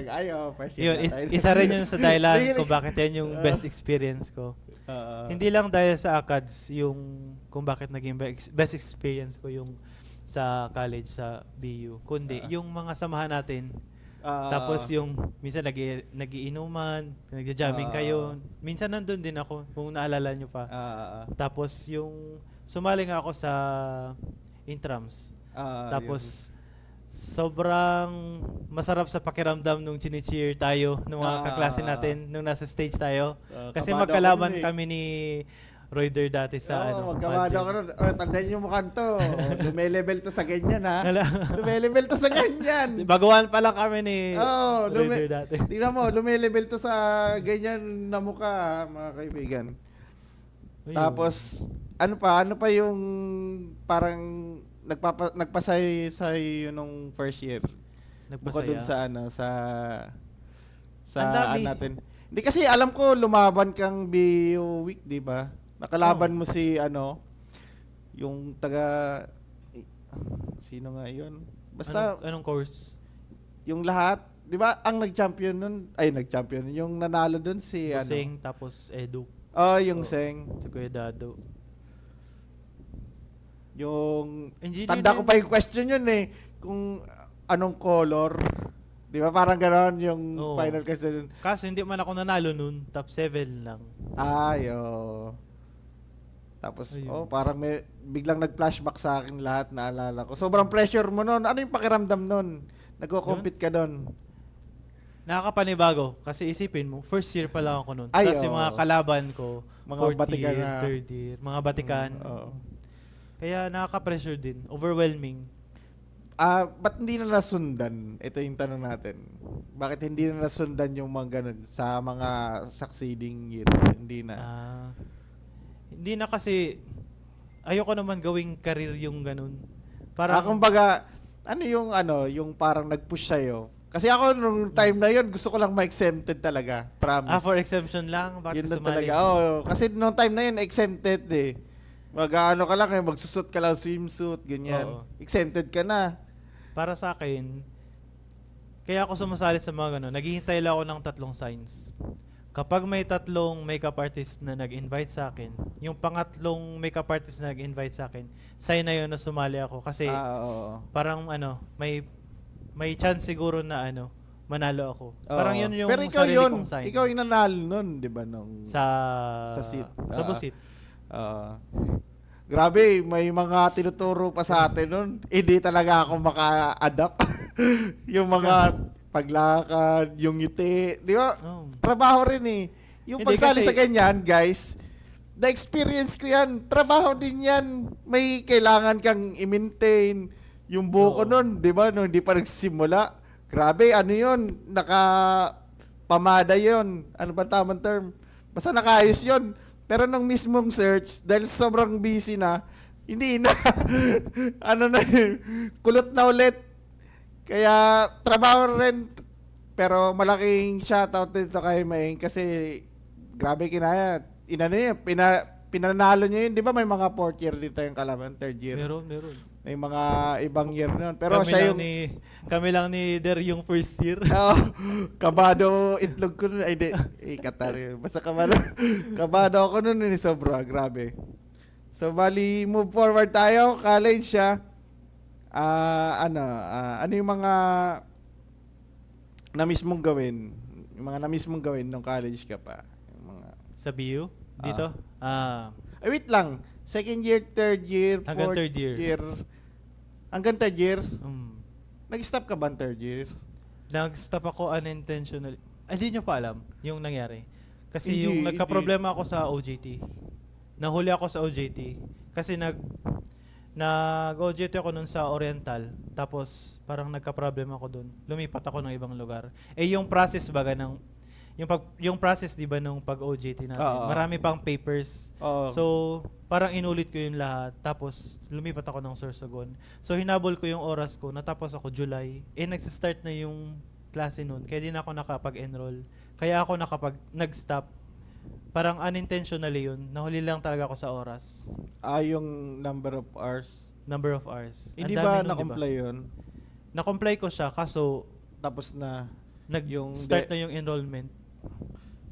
first year
Yun,
na tayo.
isa rin yun sa dahilan
Really?
kung bakit yan yung best experience ko. Hindi lang dahil sa ACADS yung kung bakit naging best experience ko yung sa college sa BU, kundi yung mga samahan natin. Tapos yung minsan nagiinuman, nagja-jamming kayo. Minsan nandun din ako kung naalala nyo pa. Tapos yung sumali nga ako sa intrams. Tapos sobrang masarap sa pakiramdam nung chini-cheer tayo ng mga kaklase natin nung nasa stage tayo. Kasi
kabado
magkalaban
ako nun eh.
kami ni Royder dati sa
magkamado
pageant.
ako nun. Tandaan yung mukhaan to. Lumelevel to sa ganyan, ha?
Hala.
Lumelevel to sa ganyan.
Baguhan pa lang kami ni
Oo,
Royder dati.
tingnan mo, lumelevel to sa ganyan na mukha, ha, mga kaibigan.
Ayun.
Tapos, ano pa yung parang nagpasay sa nung first year? Bukod dun
Nagpasaya.
sa
Ang dami.
natin. Hindi kasi alam ko lumaban kang BU week, di ba? Nakalaban mo si yung sino nga 'yun? Basta
Anong course?
yung lahat, di ba? Ang nag-champion yung nanalo dun si
Busing, tapos Edu.
yung Seng.
Si Kuya Dado.
Yung
Engineer
tanda ko
din.
pa yung question yun eh, kung anong color. Di ba parang gano'n yung
Oo.
final question.
Kaso hindi man ako nanalo nun. Top 7 lang.
Tapos,
Ayun.
parang biglang nag-flashback sa akin lahat, naalala ko. Sobrang pressure mo nun. Ano yung pakiramdam nun? Nagko-compete ka nun.
Nakakapanibago. Kasi isipin mo, first year pa lang ako nun.
Ay,
Tapos yung
oo.
mga kalaban ko,
Mga
fourth
batikan
year,
na.
third year, mga batikan.
Oo.
Kaya nakaka-pressure din. Overwhelming.
Ba't hindi na nasundan? Ito yung tanong natin. Bakit hindi na nasundan yung mga ganun sa mga succeeding year? Hindi na.
Hindi na kasi, ayoko naman gawing career yung ganun. Parang,
Kumbaga, yung parang nag-push sa'yo. Kasi ako nung time na yun, gusto ko lang ma-exempted talaga. Promise.
for exemption lang, bakit
Yun
ka
na
sumali?
talaga. Kasi nung time na yun, exempted eh. Mag-ano ka lang, magsusot ka lang swimsuit, ganyan.
Oo.
Exempted ka na.
Para sa akin, kaya ako sumasali sa mga gano'n, naghihintay lang ako ng 3 signs. Kapag may 3 makeup artist na nag-invite sa akin, yung pangatlong makeup artist na nag-invite sa akin, sign na yun na sumali ako. Kasi
Oo.
parang may chance siguro na manalo ako. Parang
Oo.
yun yung
Pero ikaw
sarili
yun,
kong sign.
ikaw yung nanalo nun, di ba? Nung,
sa
seat.
Sa busit.
Grabe, may mga tinuturo pa sa atin nun. Hindi talaga ako maka-adapt. Yung mga paglakad, yung ngiti. Di ba?
Oh.
Trabaho rin eh. Yung
Hindi,
pagsali
kasi-
sa ganyan, guys, na-experience ko yan. Trabaho din yan. May kailangan kang i-maintain. Yung buko
Oo.
nun, di ba? Nung hindi pa nagsimula. Grabe, ano yun? Pamada yun. Ano ba tamang term? Basta nakaayos yun. Pero nung mismong search, dahil sobrang busy na, hindi na. Kulot na ulit. Kaya, trabaho rin. Pero malaking shoutout din sa kay Maing kasi grabe kinaya. Pinanalo niya yun. Di ba may mga 4th year din tayong kalaban, 3rd year?
Meron.
May mga ibang year nun. Pero siya yung...
Kami lang ni Der yung first year.
Kabado itlog ko nun. Ay, di. Katar yun. Basta kabado ako nun ni sobra. Grabe. So, bali, move forward tayo. College siya. ano yung mga na-miss mong gawin? Yung mga na-miss mong gawin nung college ka pa? Yung mga,
Sa BU? Dito?
ay, wait lang. Second year, third year,
Hanggang
fourth
third year.
Hanggang third year?
um,
Nag-stop ka ba ang third year?
nag-stop ako unintentionally. Ay, di nyo pa alam yung nangyari. Kasi
Hindi,
yung
hindi.
nagka-problema ako sa OJT. Nahuli ako sa OJT. Kasi nag-OJT ako nun sa Oriental. Tapos parang nagka-problema ako dun. Lumipat ako ng ibang lugar. Eh yung process baga ng yung process 'di ba nung pag-OJT natin.
Oo.
Marami pang papers.
Oo.
So parang inulit ko yung lahat. Tapos lumipat ako ng Sorsogon. So hinabol ko yung oras ko. Natapos ako July. Eh nagsi-start na yung klase nun. Kaya di na ako nakapag-enroll. Kaya ako nag-stop. Parang unintentionally yun. Nahuli lang talaga ako sa oras.
Yung number of hours.
Number of hours.
Hindi
Ang dami
ba
nun,
na-comply yun?
Na-comply ko siya kaso
Tapos na yung
nag-start na yung enrollment.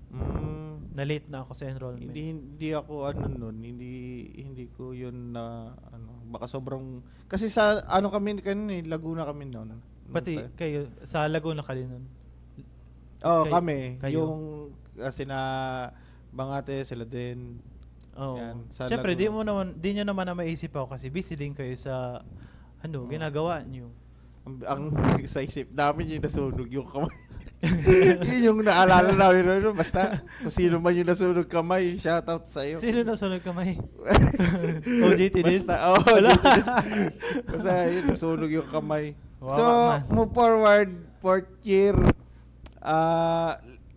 mm,
Na-late na ako sa enrollment.
hindi ako nun, hindi ko yun na baka sobrang kasi sa kami kanina, Laguna kami noon.
Pati kayo, sa Laguna ka din nun.
Kami,
kayo.
yung kasi na Bangate sila din.
Oo.
Yan, sa
Siyempre,
Laguna.
di nyo naman na maisip ako kasi busy din kayo sa ginagawa nyo.
Ang sa isip namin yung nasunog yung kamay. Yun yung naalala namin nun. Basta kung sino man yung nasunog kamay, shoutout sa'yo.
Sino nasunog kamay? OJT din?
Basta, basta yun, nasunog yung kamay.
Wow,
So,
man.
move forward, fourth year,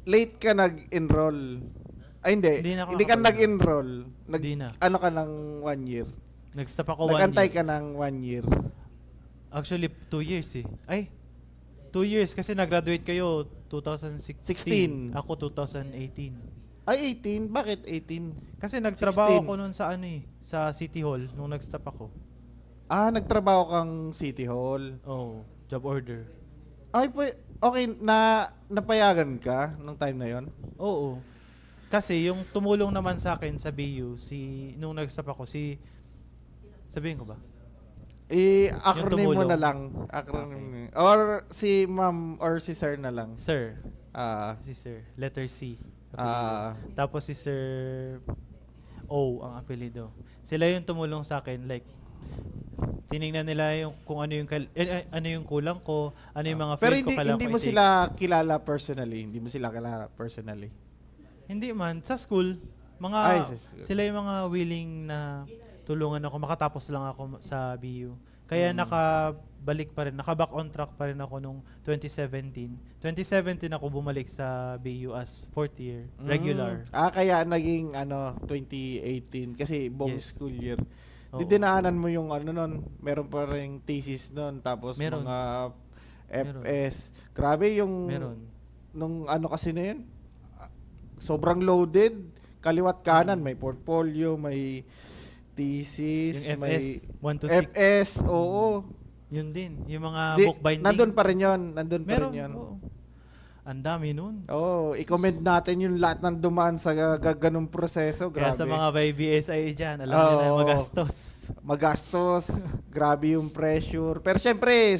late ka nag-enroll. Ay,
Hindi na ako
hindi ka
nakapag-
nag-enroll.
Hindi na.
Ano ka ng 1 year?
Nag-stop ako 1
Nagantay
year.
ka ng 1 year.
Actually, 2 years eh. Ay, 2 years kasi nag-graduate kayo 2016.
16.
Ako 2018.
Ay, 18? Bakit 18?
Kasi nagtrabaho
16.
ako noon sa sa City Hall nung nag-stop ako.
Nagtrabaho kang City Hall.
Oh, job order.
Ay, okay, napayagan ka nung time na yon.
Oo. Kasi yung tumulong naman sa akin sa BU, nung nag-stop ako, sabihin ko ba?
Acronym mo
tumulong.
na lang. Acronym. Or si ma'am or si sir na lang.
Sir.
Ah,
Si Sir. Letter C. Tapos si Sir O ang apelido. Sila yung tumulong sa akin. Like, tiningnan nila yung kung ano yung ano yung kulang ko, ano yung mga
pero
field ko kailangan
hindi
ko
mo
i-take.
sila kilala personally. Hindi mo sila kilala personally.
Hindi man, sa school,
Ay, sa school.
sila yung mga willing na tulungan ako, makatapos lang ako sa BU. Kaya nakabalik pa rin, naka-back on track pa rin ako nung 2017. 2017 ako bumalik sa BU as fourth year, regular.
Kaya naging 2018 kasi buong
Yes.
school year.
Oo.
Dinaanan mo yung nun, meron pa ring thesis nun, tapos
Meron.
mga
Meron.
FS. Grabe yung
Meron.
nung kasi na yun, sobrang loaded. Kaliwat kanan, may portfolio, may thesis,
Yung
may
FS, 1 to 6.
FS, oo.
Yun din, yung mga
Di,
book binding.
nandun pa rin yun. Nandun pa
Meron,
rin yun.
oo. Ang dami nun.
Oo, i-comment natin yung lahat ng dumaan sa ganung proseso. Grabe.
Kaya sa mga by BSI dyan, alam nyo na
Oo.
magastos.
Magastos, grabe yung pressure. Pero syempre,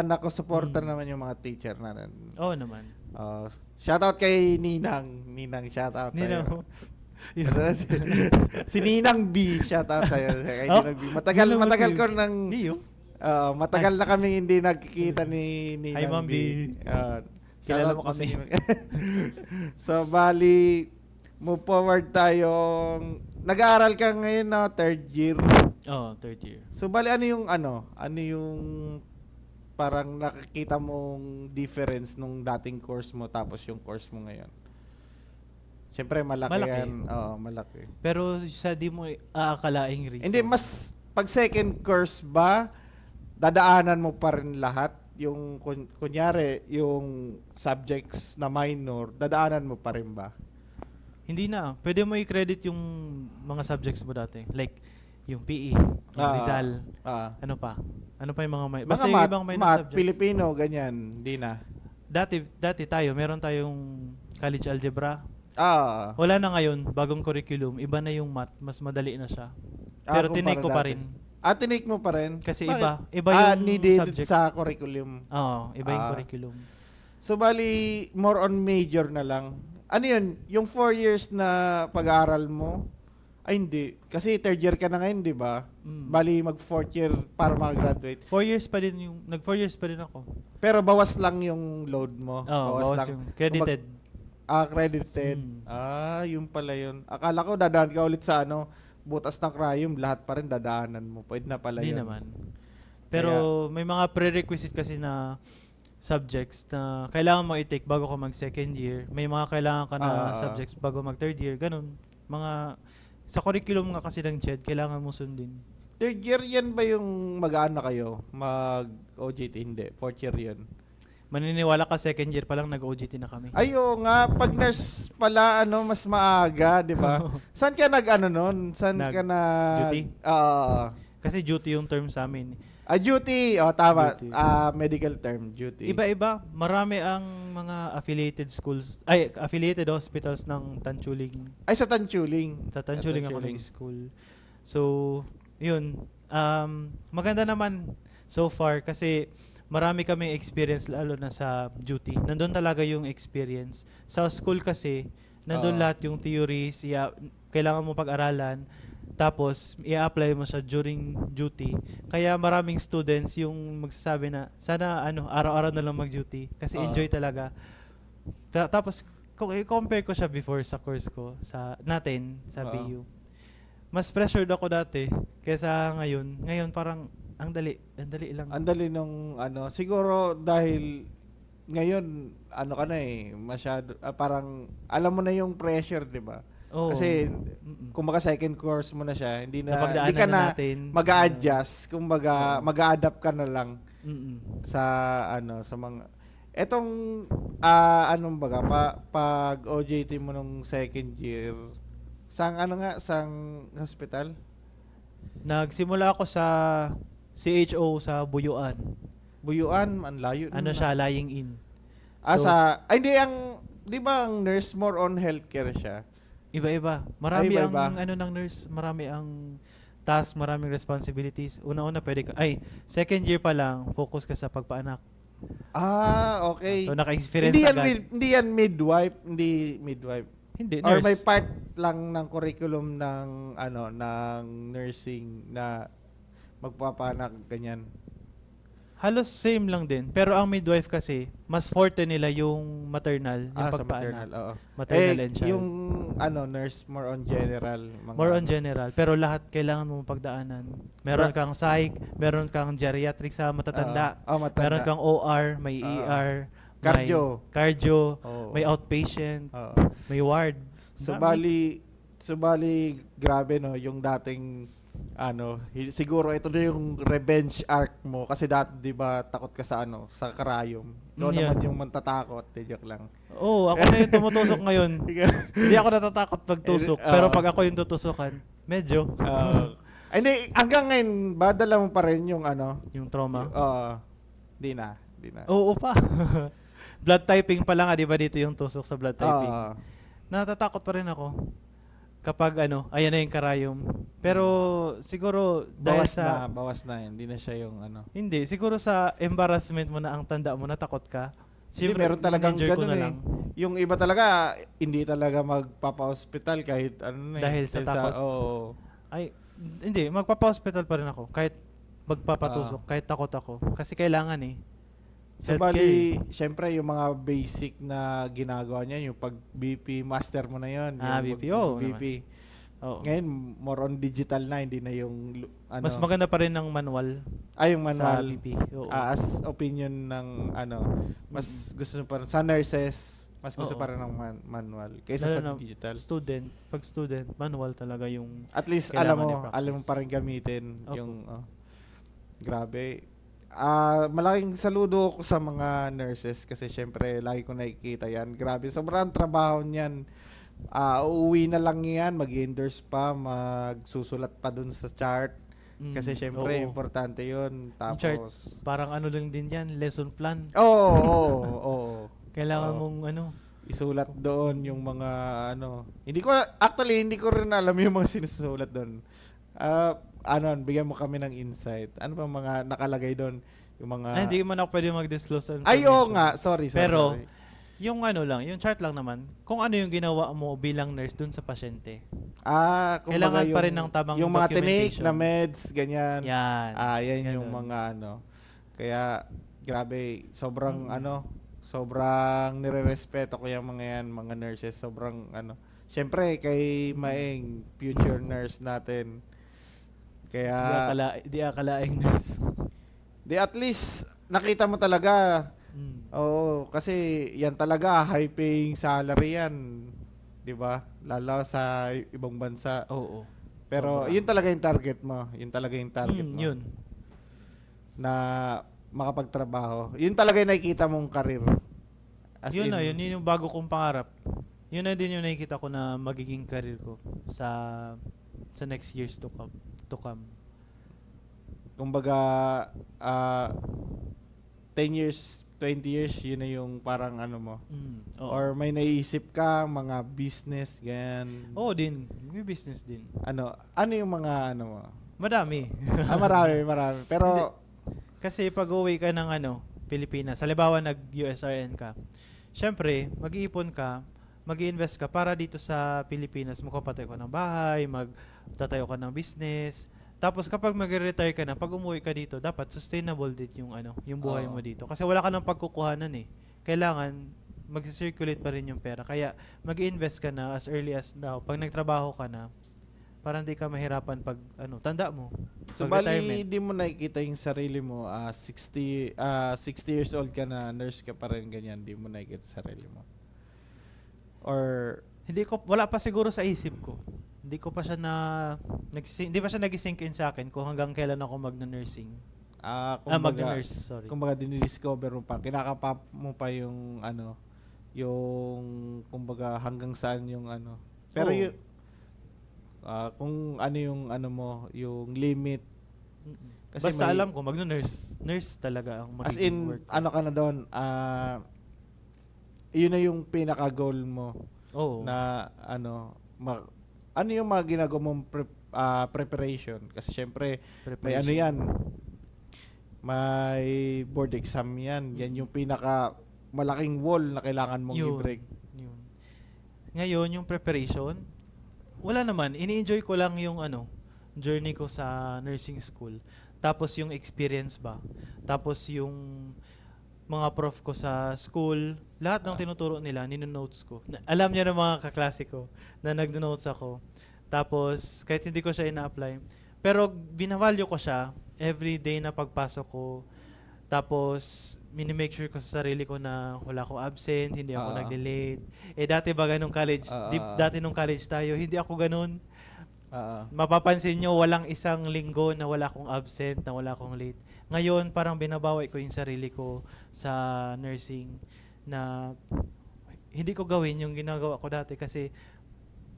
nakusuporta naman yung mga teacher natin.
Oo naman.
Shoutout kay Ninang. Ninang, shoutout
Hindi na
sa'yo. Si Ninang B, shoutout sa'yo. Kay
Oh,
Ninang B. Matagal
Ninang
ko
Muslim.
nang...
Niyo?
matagal na kami hindi nagkikita ni Ninang
Hi, Ma'am B. Kilala
shoutout
mo
po
kami.
si Ninang. So, bali, move forward tayong... Nag-aaral ka ngayon na third year.
Oo, third year.
So, bali, ano yung parang nakikita mong difference nung dating course mo tapos yung course mo ngayon? Siyempre, malaki
Malaki.
yan. Oo, malaki.
Pero sa di mo aakalaing reason.
Hindi, mas pag second course ba, dadaanan mo pa rin lahat? Yung, kunyari, yung subjects na minor, dadaanan mo pa rin ba?
Hindi na. Pwede mo i-credit yung mga subjects mo dati. Like, yung PE, yung Rizal. Ano pa? Ano pa yung mga basta yung ibang minor
math,
subjects.
Filipino, ganyan. Hindi na.
Dati tayo, meron tayong college algebra. Wala na ngayon, bagong curriculum. Iba na yung math, mas madali na siya. Pero
kumpara
tinake ko pa
dati.
rin.
Tinake mo pa rin?
Kasi
Bakit?
iba yung
needed
subject.
sa curriculum.
Oo, iba yung
Ah.
curriculum.
So, bali, more on major na lang. Ano yun? Yung 4 years na pag-aaral mo? Ay, hindi. Kasi third year ka na ngayon, di ba? Bali, mag-fourth year para makagraduate.
4 years pa din yung, nag 4 years pa din ako.
Pero bawas lang yung load mo.
Oo, bawas yung credited.
Credited. Yun pala yun. Akala ko dadaan ka ulit sa butas ng crayum, lahat pa rin dadaanan mo. Pwede na pala
Hindi
yun.
naman. Pero may mga prerequisite kasi na subjects na kailangan mo i-take bago ka mag second year. May mga kailangan ka na subjects bago mag third year. Ganun. Mga sa curriculum nga kasi ng CHED, kailangan mo sundin.
Third year yan ba yung mag-aano kayo? Mag-OJT? Hindi. Fourth year yun.
Maniniwala ka second year pa lang nag-OJT na kami.
Ayo nga, pag nurse pala, mas maaga, di ba? Saan ka nun? Saan ka
Duty? Kasi duty yung term sa amin.
Duty. Tama.
Duty.
Medical term, duty.
Iba-iba. Marami ang mga affiliated schools, affiliated hospitals ng Tanchuling.
Ay, sa Tanchuling.
Sa Tanchuling ako
Tanchuling.
nag-school. So, yun. Maganda naman so far kasi marami kaming experience lalo na sa duty. Nandun talaga yung experience. Sa school kasi, nandun lahat yung theories, kailangan mo pag-aralan, tapos i-apply mo siya during duty. Kaya maraming students yung magsasabi na, sana araw-araw na lang mag-duty kasi enjoy talaga. Tapos, kung i-compare ko siya before sa course ko, sa BU, mas pressured ako dati kaysa ngayon. Ngayon parang ang dali lang.
Ang dali nung siguro dahil ngayon ka na masyado parang alam mo na yung pressure, 'di ba?
Oo.
Kasi kumbaga second course mo na siya, hindi
Napagdaanan
ka
na
na
natin.
mag-a-adjust, kumbaga mag-a-adapt ka na lang sa sa mga etong pag OJT mo nung second year, sang hospital?
Nagsimula ako sa CHO sa Buyuan.
Buyuan, ang layo.
Siya, lying in.
Hindi di ba ang nurse more on healthcare siya?
Iba-iba. Marami
iba-iba.
ang ng nurse, marami ang task, maraming responsibilities. Una-una second year pa lang, focus ka sa pagpaanak.
Okay.
So naka-experience
Hindi yan,
agad.
hindi yan midwife, hindi midwife.
Hindi,
Or
nurse.
may part lang ng curriculum ng ng nursing na magpapanak ganyan.
Halos same lang din. Pero ang midwife kasi, mas forte nila yung maternal, yung
Sa
pagpaanak.
maternal, oo.
Maternal and child.
Yung nurse more on general.
More on general. Pero lahat kailangan mo pagdaanan. Meron kang psych, meron kang geriatric sa matatanda.
matanda.
Meron kang OR, may ER,
Cardio.
may cardio,
Oo.
may outpatient,
Oo.
may ward.
Bali, grabe yung dating siguro ito na yung revenge arc mo kasi dati 'di ba takot ka sa sa karayom. Ikaw
Yeah.
naman yung mantatakot, joke lang.
Ako na yung tumutusok ngayon. Hindi ako natatakot pag tusok, pero pag ako yung tutusukan, medyo
Hindi, hanggang ngayon ba dala mo pa rin yung
yung trauma.
di na.
Oo pa. Blood typing pa lang, 'di ba dito yung tusok sa blood typing. Natatakot pa rin ako. Kapag ayan na yung karayom. Pero siguro dahil
bawas na yun. Hindi na siya yung
Hindi, siguro sa embarrassment mo na ang tanda mo, natakot ka.
Hindi, meron talagang
enjoy ko
ganun
na lang.
Yung iba talaga, hindi talaga magpapa-hospital kahit
Dahil sa takot. Ay, hindi, magpapa-hospital pa rin ako. Kahit magpapatusok, kahit takot ako. Kasi kailangan
So bali, syempre yung mga basic na ginagawa niya, yung pag BP, master mo na yun. Yung
BP, oo
BP.
Oo.
Ngayon, more on digital na, hindi na yung
Mas maganda pa rin ng manual.
yung
Sa
manual.
BP. Oo.
As opinion ng mas gusto pa rin, sa nurses, mas gusto
Oo.
pa rin ng manual kaysa
Lalo
sa
na
digital.
pag student, manual talaga yung
At least
kailangan
alam mo
i-practice.
pa rin gamitin
Opo.
yung grabe. Malaking saludo ko sa mga nurses kasi syempre lagi ko nakikita yan. Grabe, sobrang trabaho niyan. Uuwi na lang yan, mag-endorse pa, magsusulat pa dun sa chart. Kasi syempre,
oo.
importante yun.
Yung chart,
Tapos,
parang lang din yan, lesson plan.
oo.
Kailangan
Oo.
mong
Isulat doon yung mga Hindi ko rin alam yung mga sinusulat doon. bigyan mo kami ng insight. Ano ba mga nakalagay doon? Yung mga...
Ay, hindi man ako pwede mag-disclose ng
Ay, oo
information.
nga. Sorry.
Pero,
sorry.
yung ano lang, yung chart lang naman, kung ano yung ginawa mo bilang nurse dun sa pasyente.
Kumbaga
Kailangan pa rin ng tamang
yung mga tinik
documentation.
na meds, ganyan.
Yan.
Yan yung
Ganun.
mga Kaya, grabe, sobrang
Mm.
sobrang nire-respeto ko yung mga yan, mga nurses. Sobrang syempre, kay Maeng, future nurse natin. Kaya,
Di akalaing nurse.
at least, nakita mo talaga.
Mm.
Oo, kasi yan talaga, high paying salary yan. 'Di ba? Lalo sa ibang bansa.
Oo.
Pero
Sobra.
yun talaga yung target mo. Yun talaga yung target mo.
Yun.
Na makapagtrabaho. Yun talaga yung nakikita mong karir.
Yun yung bago kong pangarap. Yun na din yung nakikita ko na magiging career ko sa next years to come.
Kumbaga, 10 years, 20 years, yun na yung parang mo.
Oo.
Or may naiisip ka, mga business, ganyan.
Oo din. May business din.
Ano yung mga mo?
Madami.
Marami. Pero,
Kasi pag uwi ka ng Pilipinas, halimbawa nag-USRN ka, syempre, mag-iipon ka, mag-i-invest ka para dito sa Pilipinas, magpapatayo ka ng bahay, magtatayo ka ng business. Tapos kapag mag-retire ka na, pag umuwi ka dito, dapat sustainable din yung buhay mo dito. Kasi wala ka nang pagkukuhanan eh. Kailangan mag-circulate pa rin yung pera. Kaya mag-invest ka na as early as now. Pag nagtrabaho ka na, para hindi ka mahirapan pag tanda mo.
so
pag
bali, di mo nakikita yung sarili mo, 60 years old ka na, nurse ka pa rin, ganyan, di mo nakikita sarili mo. Or,
Wala pa siguro sa isip ko. Hindi pa siya nag-sink in sa akin kung hanggang kailan ako mag-nursing. Mag-nurse, sorry.
kumbaga dinidiscover mo pa, kinakapa mo pa yung yung kumbaga hanggang saan yung Pero
Oo.
yung kung yung mo, yung limit. Kasi
Basta
may-
alam ko, mag-nurse. Nurse talaga ang
As
magiging
in,
work.
ka na doon, yun na yung pinaka-goal mo
Oo.
na ano yung mga ginagawa mong preparation? Kasi syempre, may
Preparation.
yan, may board exam yan. Yan yung pinaka malaking wall na kailangan mong
Yun.
i-break.
Yun. Ngayon, yung preparation, wala naman. Ini-enjoy ko lang yung journey ko sa nursing school. Tapos yung experience ba. Tapos yung mga prof ko sa school, lahat ng tinuturo nila, nino-notes ko. Alam niya ng mga kaklase ko na nag-notes ako. Tapos, kahit hindi ko siya ina-apply. Pero, binavalue ko siya every day na pagpasok ko. Tapos, mini-make sure ko sa sarili ko na wala akong absent, hindi ako nag-delete. Dati ba ganung college? Dati nung college tayo, hindi ako ganun. Mapapansin nyo, walang isang linggo na wala akong absent, na wala akong late. Ngayon, parang binabawi ko yung sarili ko sa nursing na hindi ko gawin yung ginagawa ko dati kasi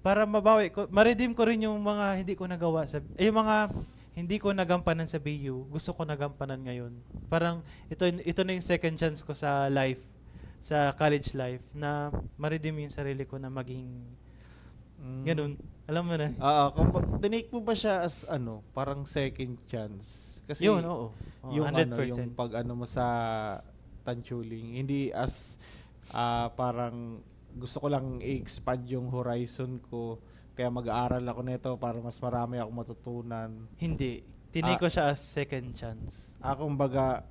para mabawi ko, ma-redeem ko rin yung mga hindi ko nagawa yung mga hindi ko nagampanan sa BU, gusto ko nagampanan ngayon. Parang ito na yung second chance ko sa life, sa college life na ma-redeem yung sarili ko na maging ganun. Alam mo na.
Tinake mo ba siya as parang second chance? Kasi
Yun, oo.
yung
100%.
yung pag mo sa Tanchuling, hindi as parang gusto ko lang i-expand yung horizon ko kaya mag-aaral ako nito para mas marami ako matutunan.
Hindi. Tinake ko siya as second chance.
Kumbaga,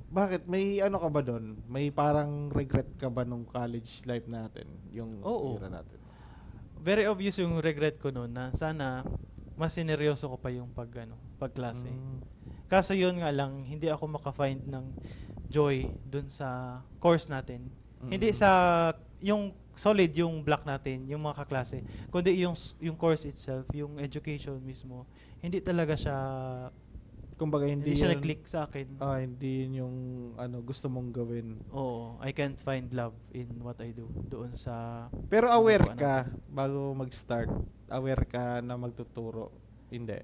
bakit? May ka ba doon? May parang regret ka ba nung college life natin? Yung
Oo.
era natin?
Very obvious yung regret ko noon na sana mas sineryoso ko pa yung pagklase. Kaso yun nga lang, hindi ako maka-find ng joy dun sa course natin. Hindi sa yung solid yung block natin, yung mga kaklase, kundi yung course itself, yung education mismo. Hindi talaga siya
Kumbaga,
hindi siya nag-click sa akin.
Hindi yun yung gusto mong gawin.
Oo, I can't find love in what I do doon sa
Pero aware
ginagawa
ka bago mag-start? Aware ka na magtuturo? Hindi.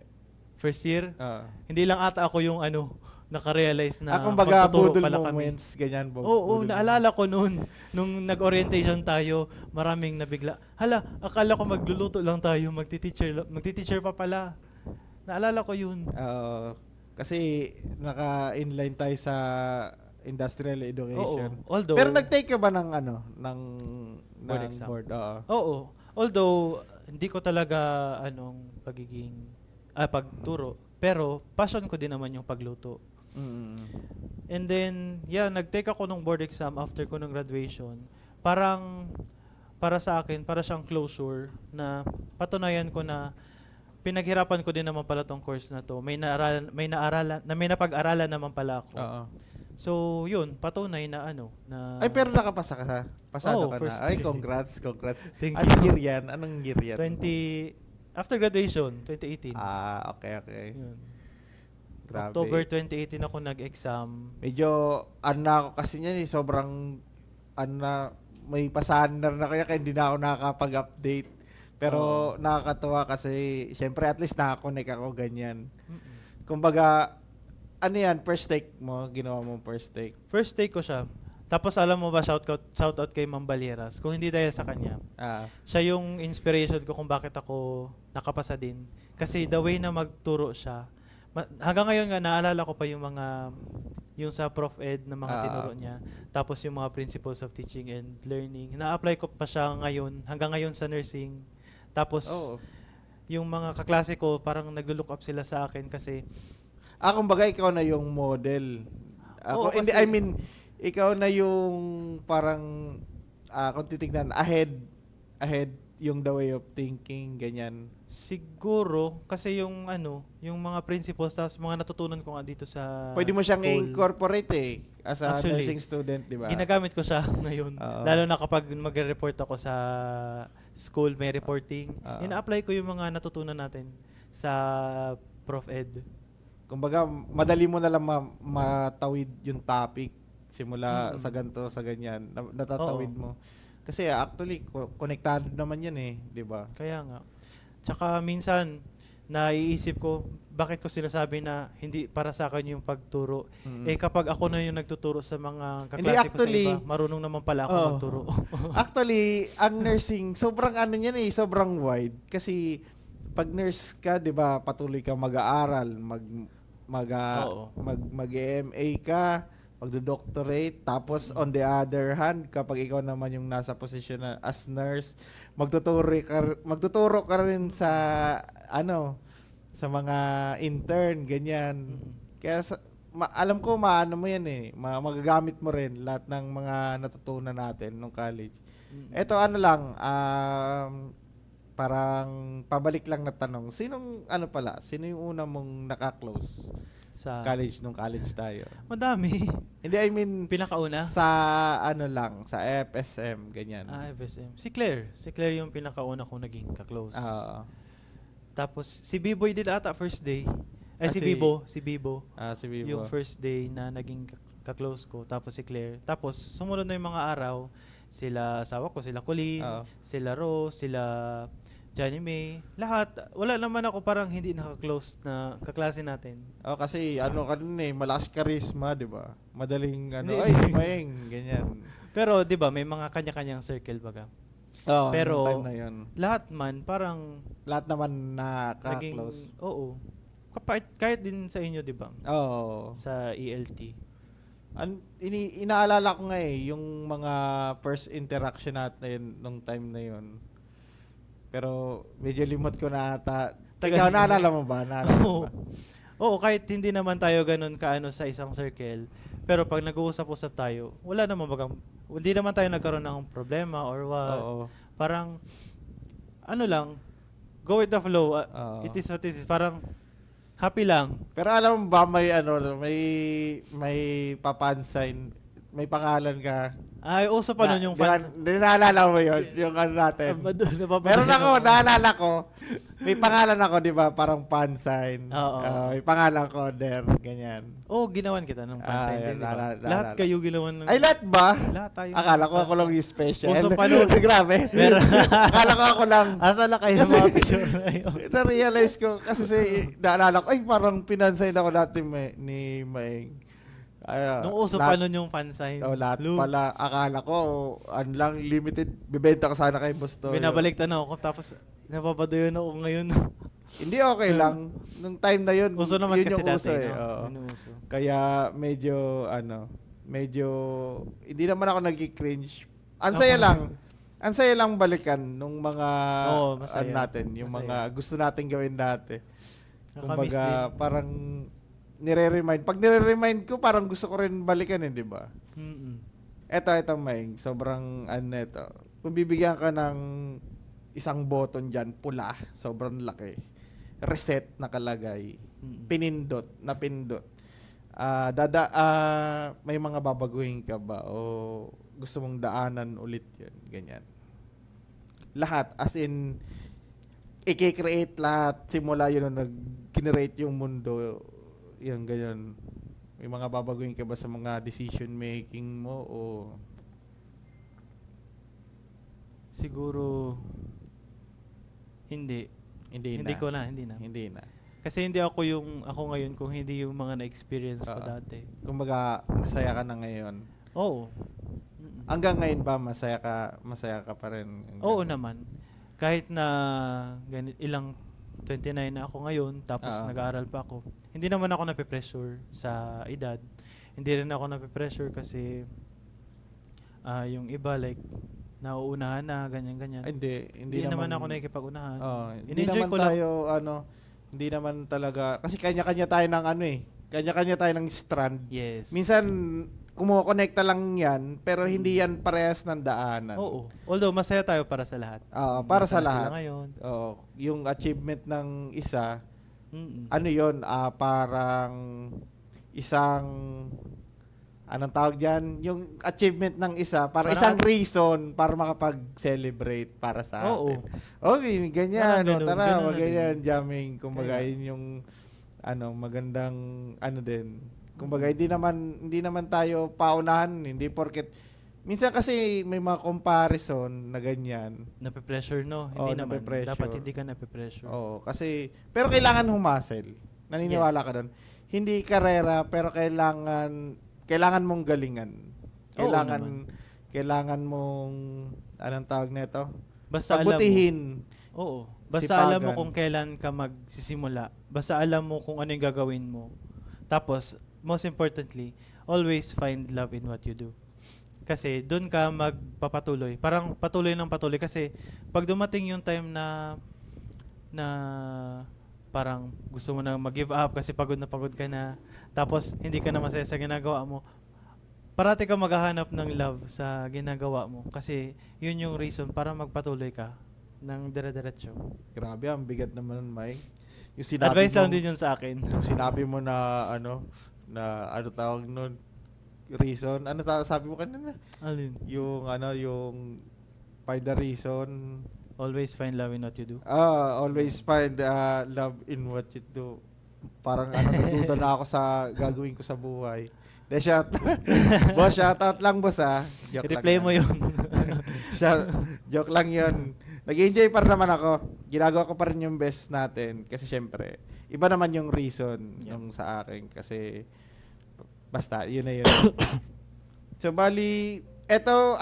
first year.
Ah.
Hindi lang ata ako yung naka-realize na
kumbaga,
magtuturo
budol
pala kami.
moments, ganyan.
Oo,
budol
naalala ko noon, nung nag-orientation tayo, maraming nabigla. Hala, akala ko magluluto lang tayo, magti-teacher pa pala. Naalala ko yun.
Kasi naka-inline tayo sa industrial
Oo.
education.
Although,
Pero nag-take ka ba ng
Board
ng
exam.
board? Oo.
oo. Although, hindi ko talaga pagturo. Pero, passion ko din naman yung pagluto.
Mm.
And then, nag-take ako ng board exam after ko ng graduation. Parang, para sa akin, para siyang closure na patunayan ko na pinaghirapan ko din naman pala tong course na to. May napag-aralan naman pala ako.
Oo.
So, yun, patunay na na
Ay, pero nakapasa ka sa? Pasado
Oo,
ka
first
na? Ay,
year.
congrats.
Thank
Anong
you.
year yan? Anong year yan?
After graduation, 2018.
Okay.
Yun.
Grabe.
October 2018 ako nag-exam.
Medyo, ako kasi niyan sobrang, may pasahan na kaya hindi na ako nakakapag-update. Pero nakakatuwa kasi, syempre at least nakakonect ako ganyan. Kumbaga, first take mo, ginawa mo first take.
First take ko siya. Tapos alam mo ba, shoutout kay Ma'am Balieras. Kung hindi dahil sa kanya, siya yung inspiration ko kung bakit ako nakapasa din. Kasi the way na magturo siya, hanggang ngayon nga naalala ko pa yung sa Prof Ed na mga tinuro niya. Tapos yung mga principles of teaching and learning. Na-apply ko pa siya ngayon, hanggang ngayon sa nursing. Tapos yung mga kaklase ko, parang nag-look up sila sa akin kasi
kumbaga ikaw na yung model.
Oo,
Hindi,
kasi-
I mean, ikaw na yung parang, kung titignan, ahead yung the way of thinking, ganyan.
siguro, kasi yung yung mga principles, tapos mga natutunan ko nga dito sa
Pwede mo siyang
school,
i-incorporate as a
Actually,
nursing student, di ba?
ginagamit ko siya ngayon.
Oo.
Lalo na kapag magre-report ako sa school, may reporting.
Oo.
Ina-apply ko yung mga natutunan natin sa Prof Ed.
Kumbaga, madali mo na lang matawid yung topic simula sa ganito, sa ganyan. Natatawid mo. Kasi actually, konektado naman yan di ba?
Kaya nga. Tsaka minsan, naiisip ko, bakit ko sinasabi na hindi para sa akin yung pagturo. Kapag ako na yung nagtuturo sa mga
Hindi,
kaklase ko sa
actually,
iba, marunong naman pala ako magturo.
Actually, ang nursing, sobrang sobrang wide. Kasi, pag nurse ka, di ba, patuloy ka mag-aaral, mag-MA ka, magdo-doctorate, tapos on the other hand, kapag ikaw naman yung nasa posisyon na as nurse, magtuturo ka rin sa sa mga intern, ganyan. Kaya alam ko maano mo yan magagamit mo rin lahat ng mga natutunan natin nung college. Ito lang, parang pabalik lang na tanong. Sino yung una mong naka-close
Sa
nung college tayo?
madami.
Hindi, I mean,
Pinakauna?
sa sa FSM, ganyan.
FSM. Si Claire. Si Claire yung pinakauna kong naging ka-close.
Oo.
Tapos, si Biboy din ata first day. Si Bibo. Si Bibo.
Si Vivo.
Yung first day na naging ka-close ko. Tapos si Claire. Tapos, sumunod na yung mga araw. Sila asawa ko, sila Colleen, sila Rose, sila Johnny May. Lahat. Wala naman ako parang hindi naka-close na kaklase natin.
Kasi malakas charisma, di ba? Madaling
Hindi.
si Maeng, ganyan.
Pero, di ba, may mga kanya-kanyang circle baga.
Pero,
Pero,
time na yun.
lahat man, parang
Lahat naman
naging,
naka-close.
oo. Kahit din sa inyo, di ba?
Oo.
Sa ELT.
Inaalala ko nga yung mga first interaction natin nung time na yun. Pero medyo limot ko na ata. Ikaw, naalala mo ba?
Oo, kahit hindi naman tayo ganun kaano sa isang circle. Pero pag nag-uusap-usap tayo, hindi naman tayo nagkaroon ng problema or what.
Oo.
Parang, lang, go with the flow. It is what it is. Parang, happy lang.
Pero alam mo ba may papansign, may pangalan ka.
Ay, uso pa nun yung fans.
Naalala mo yun, yung natin. Meron ako, naalala ko. May pangalan ako, di ba? Parang fan sign.
Oo.
May pangalan ko, Der. Ganyan.
Ginawan kita ng fan sign din, di ba?
naalala.
Lahat kayo ginawan ng...
Ay, lahat ba?
Lahat tayo.
Akala ko ako lang yung special.
Uso pa nun.
Grabe. Akala ko ako lang.
Asa na kayo sa mga picture na yun?
Na-realize ko, kasi naalala ko, parang pinansign ako dati ni Maeng.
Nung uso pa nun yung fan sign.
Lahat pala, akala ko, lang limited, bibenta ko sana kay Busto.
Binabaliktad na ako, tapos napapadoyon ako ngayon.
Hindi okay lang. Nung time na yun,
Uso naman
yun
kasi
yung
dati,
uso eh.
no?
Oo.
Yun yung uso.
Kaya medyo, hindi naman ako nag-cringe. Ang saya lang. Ang saya lang balikan nung mga,
Oo, masaya.
natin, yung
Masaya.
mga gusto natin gawin dati.
Nakamiss din.
Kumbaga, parang nire-remind. Pag nire-remind ko, parang gusto ko rin balikan eh, di ba?
Mm-mm.
Ito, Maing. Sobrang, ito. Kung bibigyan ka ng isang button dyan, pula, sobrang laki. Reset nakalagay.
Mm-mm.
Pindot. May mga babaguhin ka ba? O gusto mong daanan ulit yun? Ganyan. Lahat. As in, i-create lahat. Simula yun nung nag-generate yung mundo. Yan, ganyan. May mga babaguhin ka ba sa mga decision making mo? O
Siguro, hindi.
hindi na? Hindi na.
Kasi hindi ako ngayon kung hindi yung mga na-experience ko
Oo.
dati.
Kumbaga, masaya ka na ngayon.
Oo. Mm-mm.
Hanggang ngayon ba masaya ka pa rin?
Oo naman. Kahit na ilang 29 na ako ngayon, tapos
Oo.
nag-aaral pa ako. Hindi naman ako nape-pressure sa edad. Hindi rin ako nape-pressure kasi yung iba like nauunahan na, ganyan-ganyan.
Ay,
Hindi naman ako nakikipag-unahan.
Hindi
In-enjoy
naman
ko lang.
tayo, hindi naman talaga, kasi kanya-kanya tayo ng kanya-kanya tayo ng strand.
Yes.
Minsan, kumukonekta lang yan, pero hindi yan parehas ng daanan.
Oo. Although, masaya tayo para sa lahat.
Oo, para sa
Masaya
lahat.
sila ngayon.
Oo, yung achievement ng isa,
Mm-mm.
yun, parang isang, anong tawag dyan? Yung achievement ng isa, para
Parang
isang reason para makapag-celebrate para sa
Oo.
atin. Okay, ganyan.
Parang ganun,
Tara,
ganun na
ganyan,
din.
jamming. Kumbaga,
Kaya.
yun yung, magandang, din. Kumbaga, hindi naman tayo paunahan. Hindi porket, minsan kasi may mga comparison na ganyan.
Nape-pressure, no?
Oo,
Hindi naman.
nape-pressure.
Dapat hindi ka nape-pressure.
Oo, kasi, pero kailangan humasel. Naniniwala
Yes.
ka doon. Hindi karera, pero kailangan mong galingan.
Oo naman.
Kailangan mong, anong tawag nito?
Basta alam mo.
Pagbutihin.
Oo. Basta alam mo
Sipagan.
kung kailan ka magsisimula. Basta alam mo kung ano yung gagawin mo. Tapos, most importantly, always find love in what you do. Kasi doon ka magpapatuloy. Parang patuloy ng patuloy. Kasi pag dumating yung time na parang gusto mo na mag-give up kasi pagod ka na. Tapos hindi ka na masaya sa ginagawa mo. Parati ka maghahanap ng love sa ginagawa mo. Kasi yun yung reason para magpatuloy ka ng dire-diretso.
Grabe, ang bigat naman, Mike. Yung
Advice lang din yun sa akin.
Yung sinabi mo na, tawag nun, reason. Sabi mo kanina?
Alin?
Yung find the reason.
Always find love in what you do.
Always find love in what you do. Parang natututo na ako sa gagawin ko sa buhay. Boss, shoutout lang, boss, ha. Joke
I-replay
lang
mo
yan.
yun.
Joke lang yun. Nag-enjoy pa rin naman ako. Ginagawa ko pa rin yung best natin. Kasi syempre, iba naman yung reason yung sa akin. Kasi, basta, yun na yun. So, bali, eto,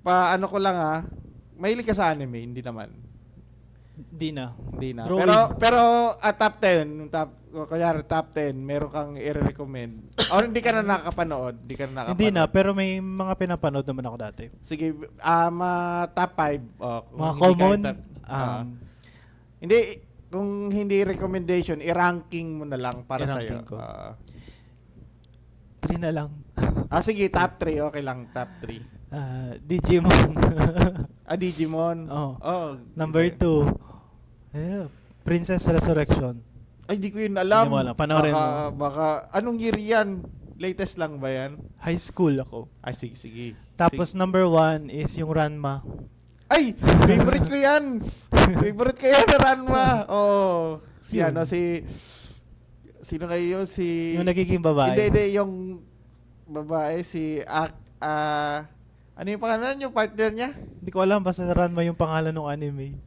paano ko lang mahilig ka sa anime, hindi naman.
Di na.
Hindi na.
Drawing.
Pero top 10, kunyari top 10, meron kang i-recommend. O hindi ka na nakakapanood,
Hindi na, pero may mga pinapanood naman ako dati.
Sige, top 5.
Mga common.
Hindi, kung hindi recommendation, i-ranking mo na lang para
I-ranking
sa'yo.
ko. 3 na lang.
Sige, top 3. Okay lang, top 3.
Digimon.
Digimon.
Oh. Number 2. Princess Resurrection.
Ay, di ko yun alam.
Hindi mo alam. Panoorin mo.
Baka, anong year yan? Latest lang ba yan?
High school ako.
Ay, sige.
Tapos number 1 is yung Ranma.
Ay, favorite ko yan. Favorite ko yan, Ranma. Oh,
Yun.
sino kayo?
Yung nagiging babae.
Hindi, yung babae, ano yung pangalan yung partner niya?
Hindi ko alam, basta Ranma yung pangalan ng anime.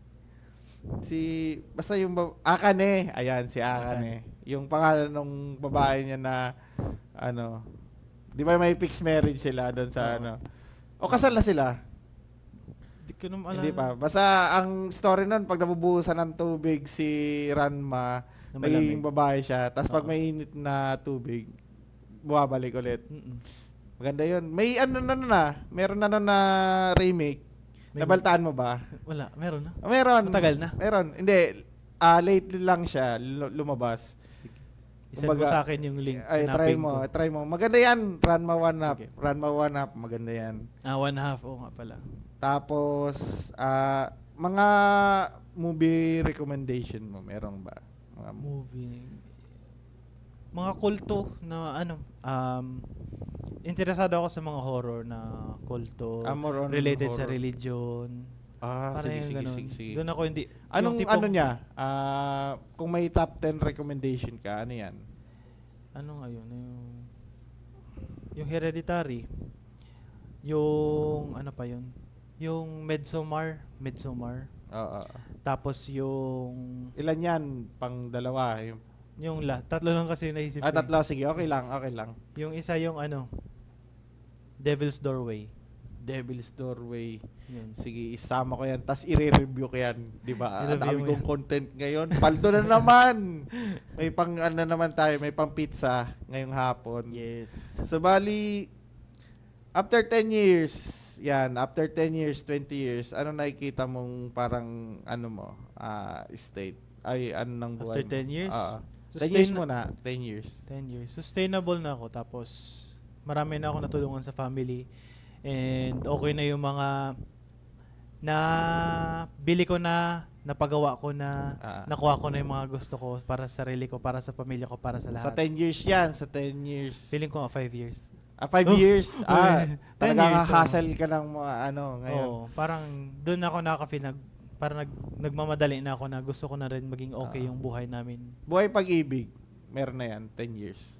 Basta yung Akane. Ayan, si Akane. Yung pangalan ng babae niya na, di ba may fixed marriage sila doon sa O kasal na sila?
ko naman alala.
Hindi pa. Basta ang story nun, pag nabubuhusan ng tubig si Ranma,
Na
nagiging
malamig.
babae siya. Tapos pag
Oo.
may init na tubig, bumabalik ulit.
Mm-mm.
Maganda yun. May ano na, meron na remake.
May-
Nabaltaan mo ba?
Wala, meron na.
Meron.
Matagal na.
Meron. Hindi. Lately lang siya lumabas.
Isend mo
Kumbaga,
sa akin yung link.
Ay, try
Hanapin
mo.
ko.
Try mo. Maganda yan. Ranma 1 Up.
Sige.
Ranma 1 Up. Maganda yan.
1.5. Oo nga pala.
Tapos, mga movie recommendation mo, meron ba? Mga
Movie. Mga kulto na ano, interesado ako sa mga horror na kulto,
more on
related sa
horror.
religion.
Parang
Parang
sige,
yung ganun.
sige.
Doon ako hindi.
Anong
yung tipong-
ano niya? Kung may top 10 recommendation ka, ano yan?
Ano nga yun? Yung Hereditary. Yung ano pa yun? Yung Midsommar.
Oo.
Tapos yung
Ilan yan? Pang dalawa.
tatlo lang kasi naisip ko.
Tatlo. Sige, okay lang.
Yung isa yung ano, Devil's Doorway.
Devil's Doorway.
Yun.
Sige, isama ko yan. Tapos i-review ko yan. Di ba? Ang
I-review
dami
mo
kong content ngayon. Paldo na naman. May pang ano naman tayo. May pang pizza ngayong hapon.
Yes.
So, bali, after 10 years, after 10 years, 20 years, ano nakikita mong parang, state? Ay, ano ng buhay
After 10 years?
10 years muna, 10 years.
10 years. Sustainable na ako. Tapos, marami na ako natulungan sa family. And okay na yung mga bili ko na, napagawa ko na, nakuha ko na yung mga gusto ko para sa sarili ko, para sa pamilya ko, para sa
Sa
lahat.
10 years yan, sa 10 years.
Feeling ko 5 years.
5
Oh.
years?
10
Talaga
years,
hassle ka ng mga ngayon.
Oo, parang doon ako nakaka-feel parang nagmamadali na ako na gusto ko na rin maging okay yung buhay namin.
Buhay pag-ibig, meron na yan, 10 years.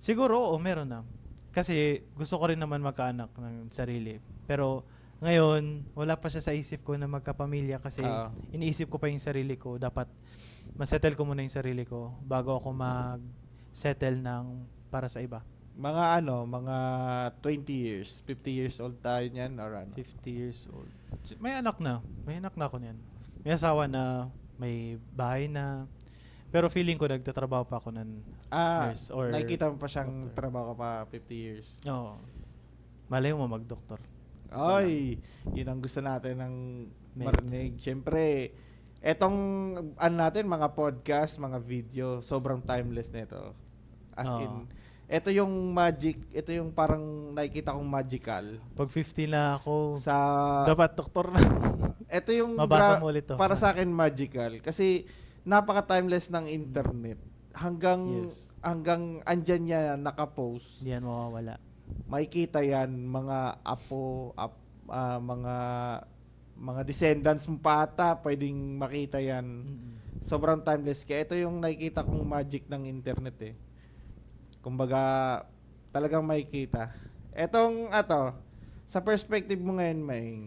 Siguro, oo, meron na. Kasi gusto ko rin naman magkaanak ng sarili. Pero ngayon, wala pa siya sa isip ko na magkapamilya kasi iniisip ko pa yung sarili ko. Dapat masettle ko muna yung sarili ko bago ako mag-settle para sa iba.
Mga mga 20 years, 50 years old tayo niyan or ano?
50 years old. May anak na. May anak na ako niyan. May asawa na, may bahay na. Pero feeling ko nagtatrabaho pa ako ng nurse or
nakikita mo pa siyang
doctor.
trabaho ka pa 50 years.
Oo. Malay mo mag-doktor.
Ay, yun ang gusto natin ng
Med.
marinig. Siyempre, etong natin, mga podcast, mga video, sobrang timeless nito. As
Oo.
in, ito yung magic, ito yung parang nakikita kong magical.
Pag 50 na ako,
Sa,
dapat doktor na.
ito yung
Mabasa mo ulit to.
para sa akin magical. Kasi, napaka-timeless ng internet. Hanggang
Yes.
andyan niya nakapost.
Hindi yan mawawala.
Makikita yan mga mga descendants mo pa ata pwedeng makita yan. Sobrang timeless, kaya ito yung nakikita kong magic ng internet kumbaga talagang makikita. Sa perspective mo ngayon, Maing,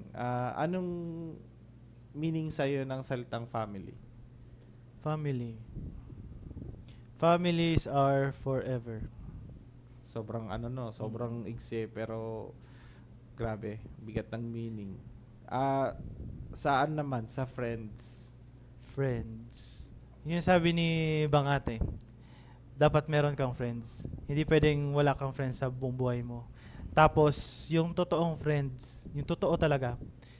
anong meaning sa'yo ng salitang family?
Families are forever.
Sobrang sobrang igsi pero grabe, bigat ng meaning. Saan naman? Sa friends.
Friends. Yung sabi ni Bangate, dapat meron kang friends. Hindi pwedeng wala kang friends sa buong buhay mo. Tapos, yung totoong friends, yung totoo talaga,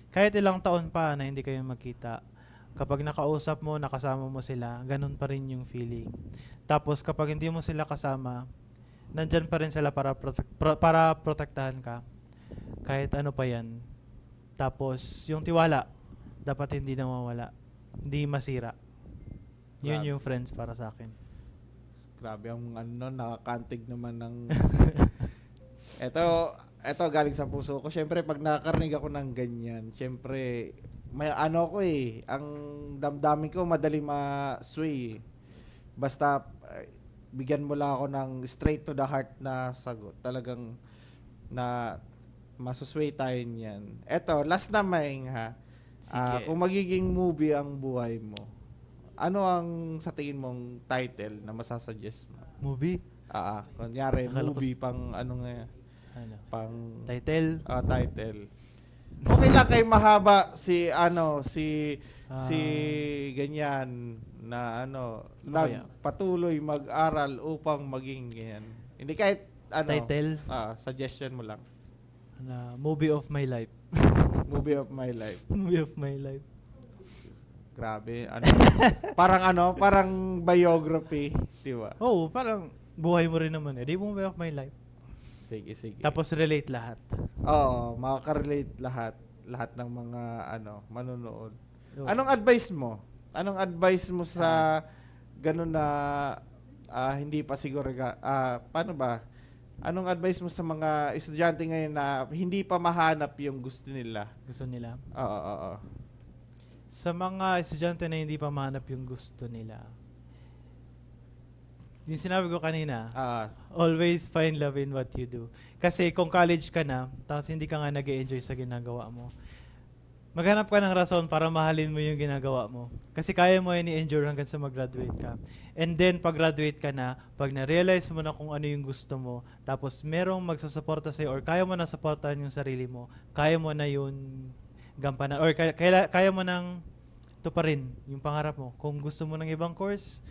kahit ilang taon pa na hindi kayo magkita, kapag nakausap mo, nakasama mo sila, ganun pa rin yung feeling. Tapos, kapag hindi mo sila kasama, nandyan pa rin sila para protektahan ka. Kahit ano pa yan. Tapos, yung tiwala, dapat hindi nawawala. Hindi masira. Yun
Grabe.
yung friends para sa akin.
Grabe ang nakakantig naman ng Ito galing sa puso ko. Syempre pag nakakarinig ako ng ganyan, syempre may ang damdamin ko madaling ma-sway. Basta bigyan mo lang ako ng straight to the heart na sagot. Talagang na masusway tayo niyan. Ito, last na Maing ha.
Sige.
Kung magiging movie ang buhay mo, ano ang sa tingin mong title na masasuggest mo?
Movie?
Kunyari,
Akala ko
movie pang ano nga,
Ano?
pang
Title?
title. Okay lang kay mahaba si si
Ah.
ganyan na
Ano kaya?
nagpatuloy mag-aral upang maging ganyan. Hindi kahit
Title
suggestion mo lang.
na Movie of My Life.
Movie of my life.
Movie of My Life.
Grabe. Parang biography, di ba?
Oh, parang buhay mo rin naman eh. Di Movie of My Life.
Sige, sige.
Tapos relate lahat.
Oo, makaka-relate lahat ng mga manonood.
Oo.
Anong advice mo? Anong advice mo sa ganun na hindi pa siguro paano ba? Anong advice mo sa mga estudyante ngayon na hindi pa mahanap yung gusto nila?
Gusto nila?
Oo.
Sa mga estudyante na hindi pa mahanap yung gusto nila, yung sinabi ko kanina, always find love in what you do. Kasi kung college ka na, tapos hindi ka nga nag-enjoy sa ginagawa mo, maghanap ka ng rason para mahalin mo yung ginagawa mo. Kasi kaya mo yan i-endure hanggang sa mag-graduate ka. And then, pag-graduate ka na, pag na-realize mo na kung ano yung gusto mo, tapos merong magsusuporta sa'yo or kaya mo na supportan yung sarili mo, kaya mo na yun gampanan, or kaya mo nang tuparin yung pangarap mo. Kung gusto mo ng ibang course,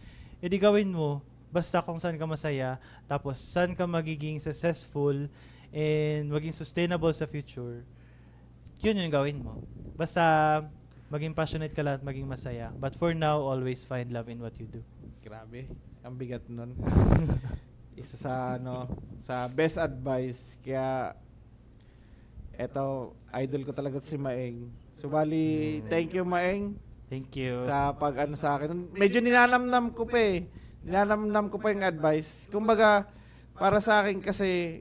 edi gawin mo. Basta kung saan ka masaya, tapos saan ka magiging successful and maging sustainable sa future, yun yung gawin mo. Basta maging passionate ka lang at maging masaya. But for now, always find love in what you do.
Grabe. Ang bigat nun. Isa sa best advice. Kaya eto, idol ko talaga si Maeng. So bali, thank you Maeng
Thank you.
sa sa akin. Medyo ninanamnam ko pa eh. Ninanamnam ko pa yung advice. Kumbaga, para sa akin kasi,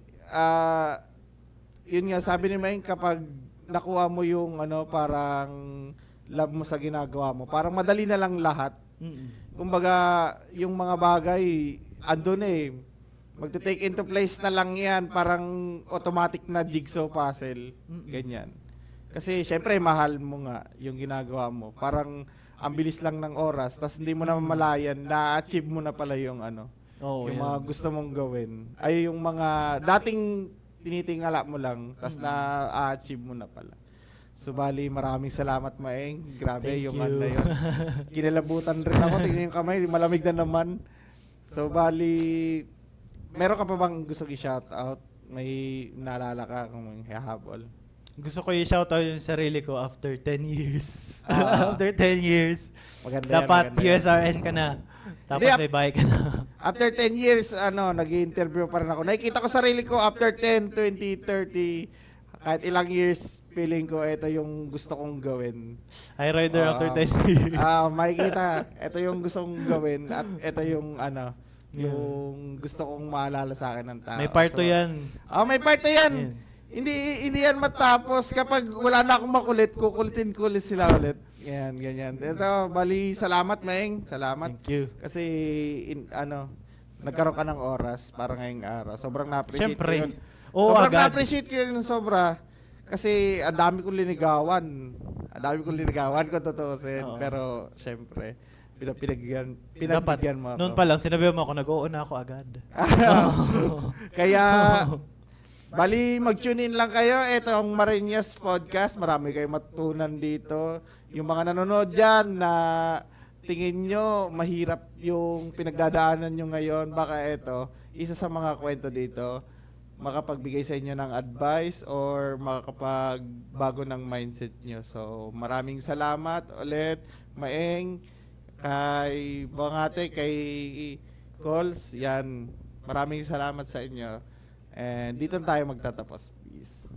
yun nga, sabi ni Maeng, kapag nakuha mo yung parang love mo sa ginagawa mo, parang madali na lang lahat. Kumbaga, yung mga bagay, andun eh. Magte-take into place na lang yan, parang automatic na jigsaw puzzle. Ganyan. Kasi syempre, mahal mo nga yung ginagawa mo. Parang ang bilis lang ng oras, tas hindi mo na mamalayan, na-achieve mo na pala yung yung mga gusto mong gawin. Ay yung mga dating tinitingala mo lang, tas na-achieve mo na pala. So bali, maraming salamat Maeng. Grabe
Thank
yung
you.
na yun. Kinalabutan rin ako, tingnan yung kamay, malamig na naman. So bali, meron ka pa bang gusto i-shoutout? May naalala ka kung may hahabol?
Gusto ko i-shoutout yung sarili ko after 10 years.
Ah.
After 10 years.
Maganda yan,
Dapat
maganda yan.
USRN ka na. Tapos
Hindi,
may bahay ka na.
After 10 years, nag-i-interview pa rin ako. Nakikita ko sarili ko after 10, 20, 30, kahit ilang years, feeling ko ito yung gusto kong gawin.
High rider after 10 years.
Makikita, ito yung gusto kong gawin at ito yung yung gusto kong maalala sa akin ng tao.
May parto yan.
May parto yan.
Yan.
Hindi yan matapos kapag wala na akong makulit, kukulitin sila ulit. Yan, ganyan. Ito, bali, salamat, Maeng. Salamat.
Thank you.
Kasi, nagkaroon ka ng oras para ngayong araw. Sobrang na-appreciate ko yun.
Siyempre. Oo,
Sobrang
agad.
na-appreciate ko yun sobra. Kasi, ang dami kong linigawan. Kung tutuusin.
Oo.
Pero, syempre, pinagbigyan
Dapat,
mo ako.
noon pa lang, sinabi mo ako, nag-oo na ako agad.
Kaya, bali, mag-tune in lang kayo. Ito ang Marinas Podcast. Marami kayong matutunan dito. Yung mga nanonood dyan na tingin nyo mahirap yung pinagdadaanan nyo ngayon, baka ito, isa sa mga kwento dito, makapagbigay sa inyo ng advice or makakapagbago ng mindset nyo. So, maraming salamat ulit, Maeng, kay Bangate, kay Coles. Yan, maraming salamat sa inyo. And dito tayo magtatapos. Peace.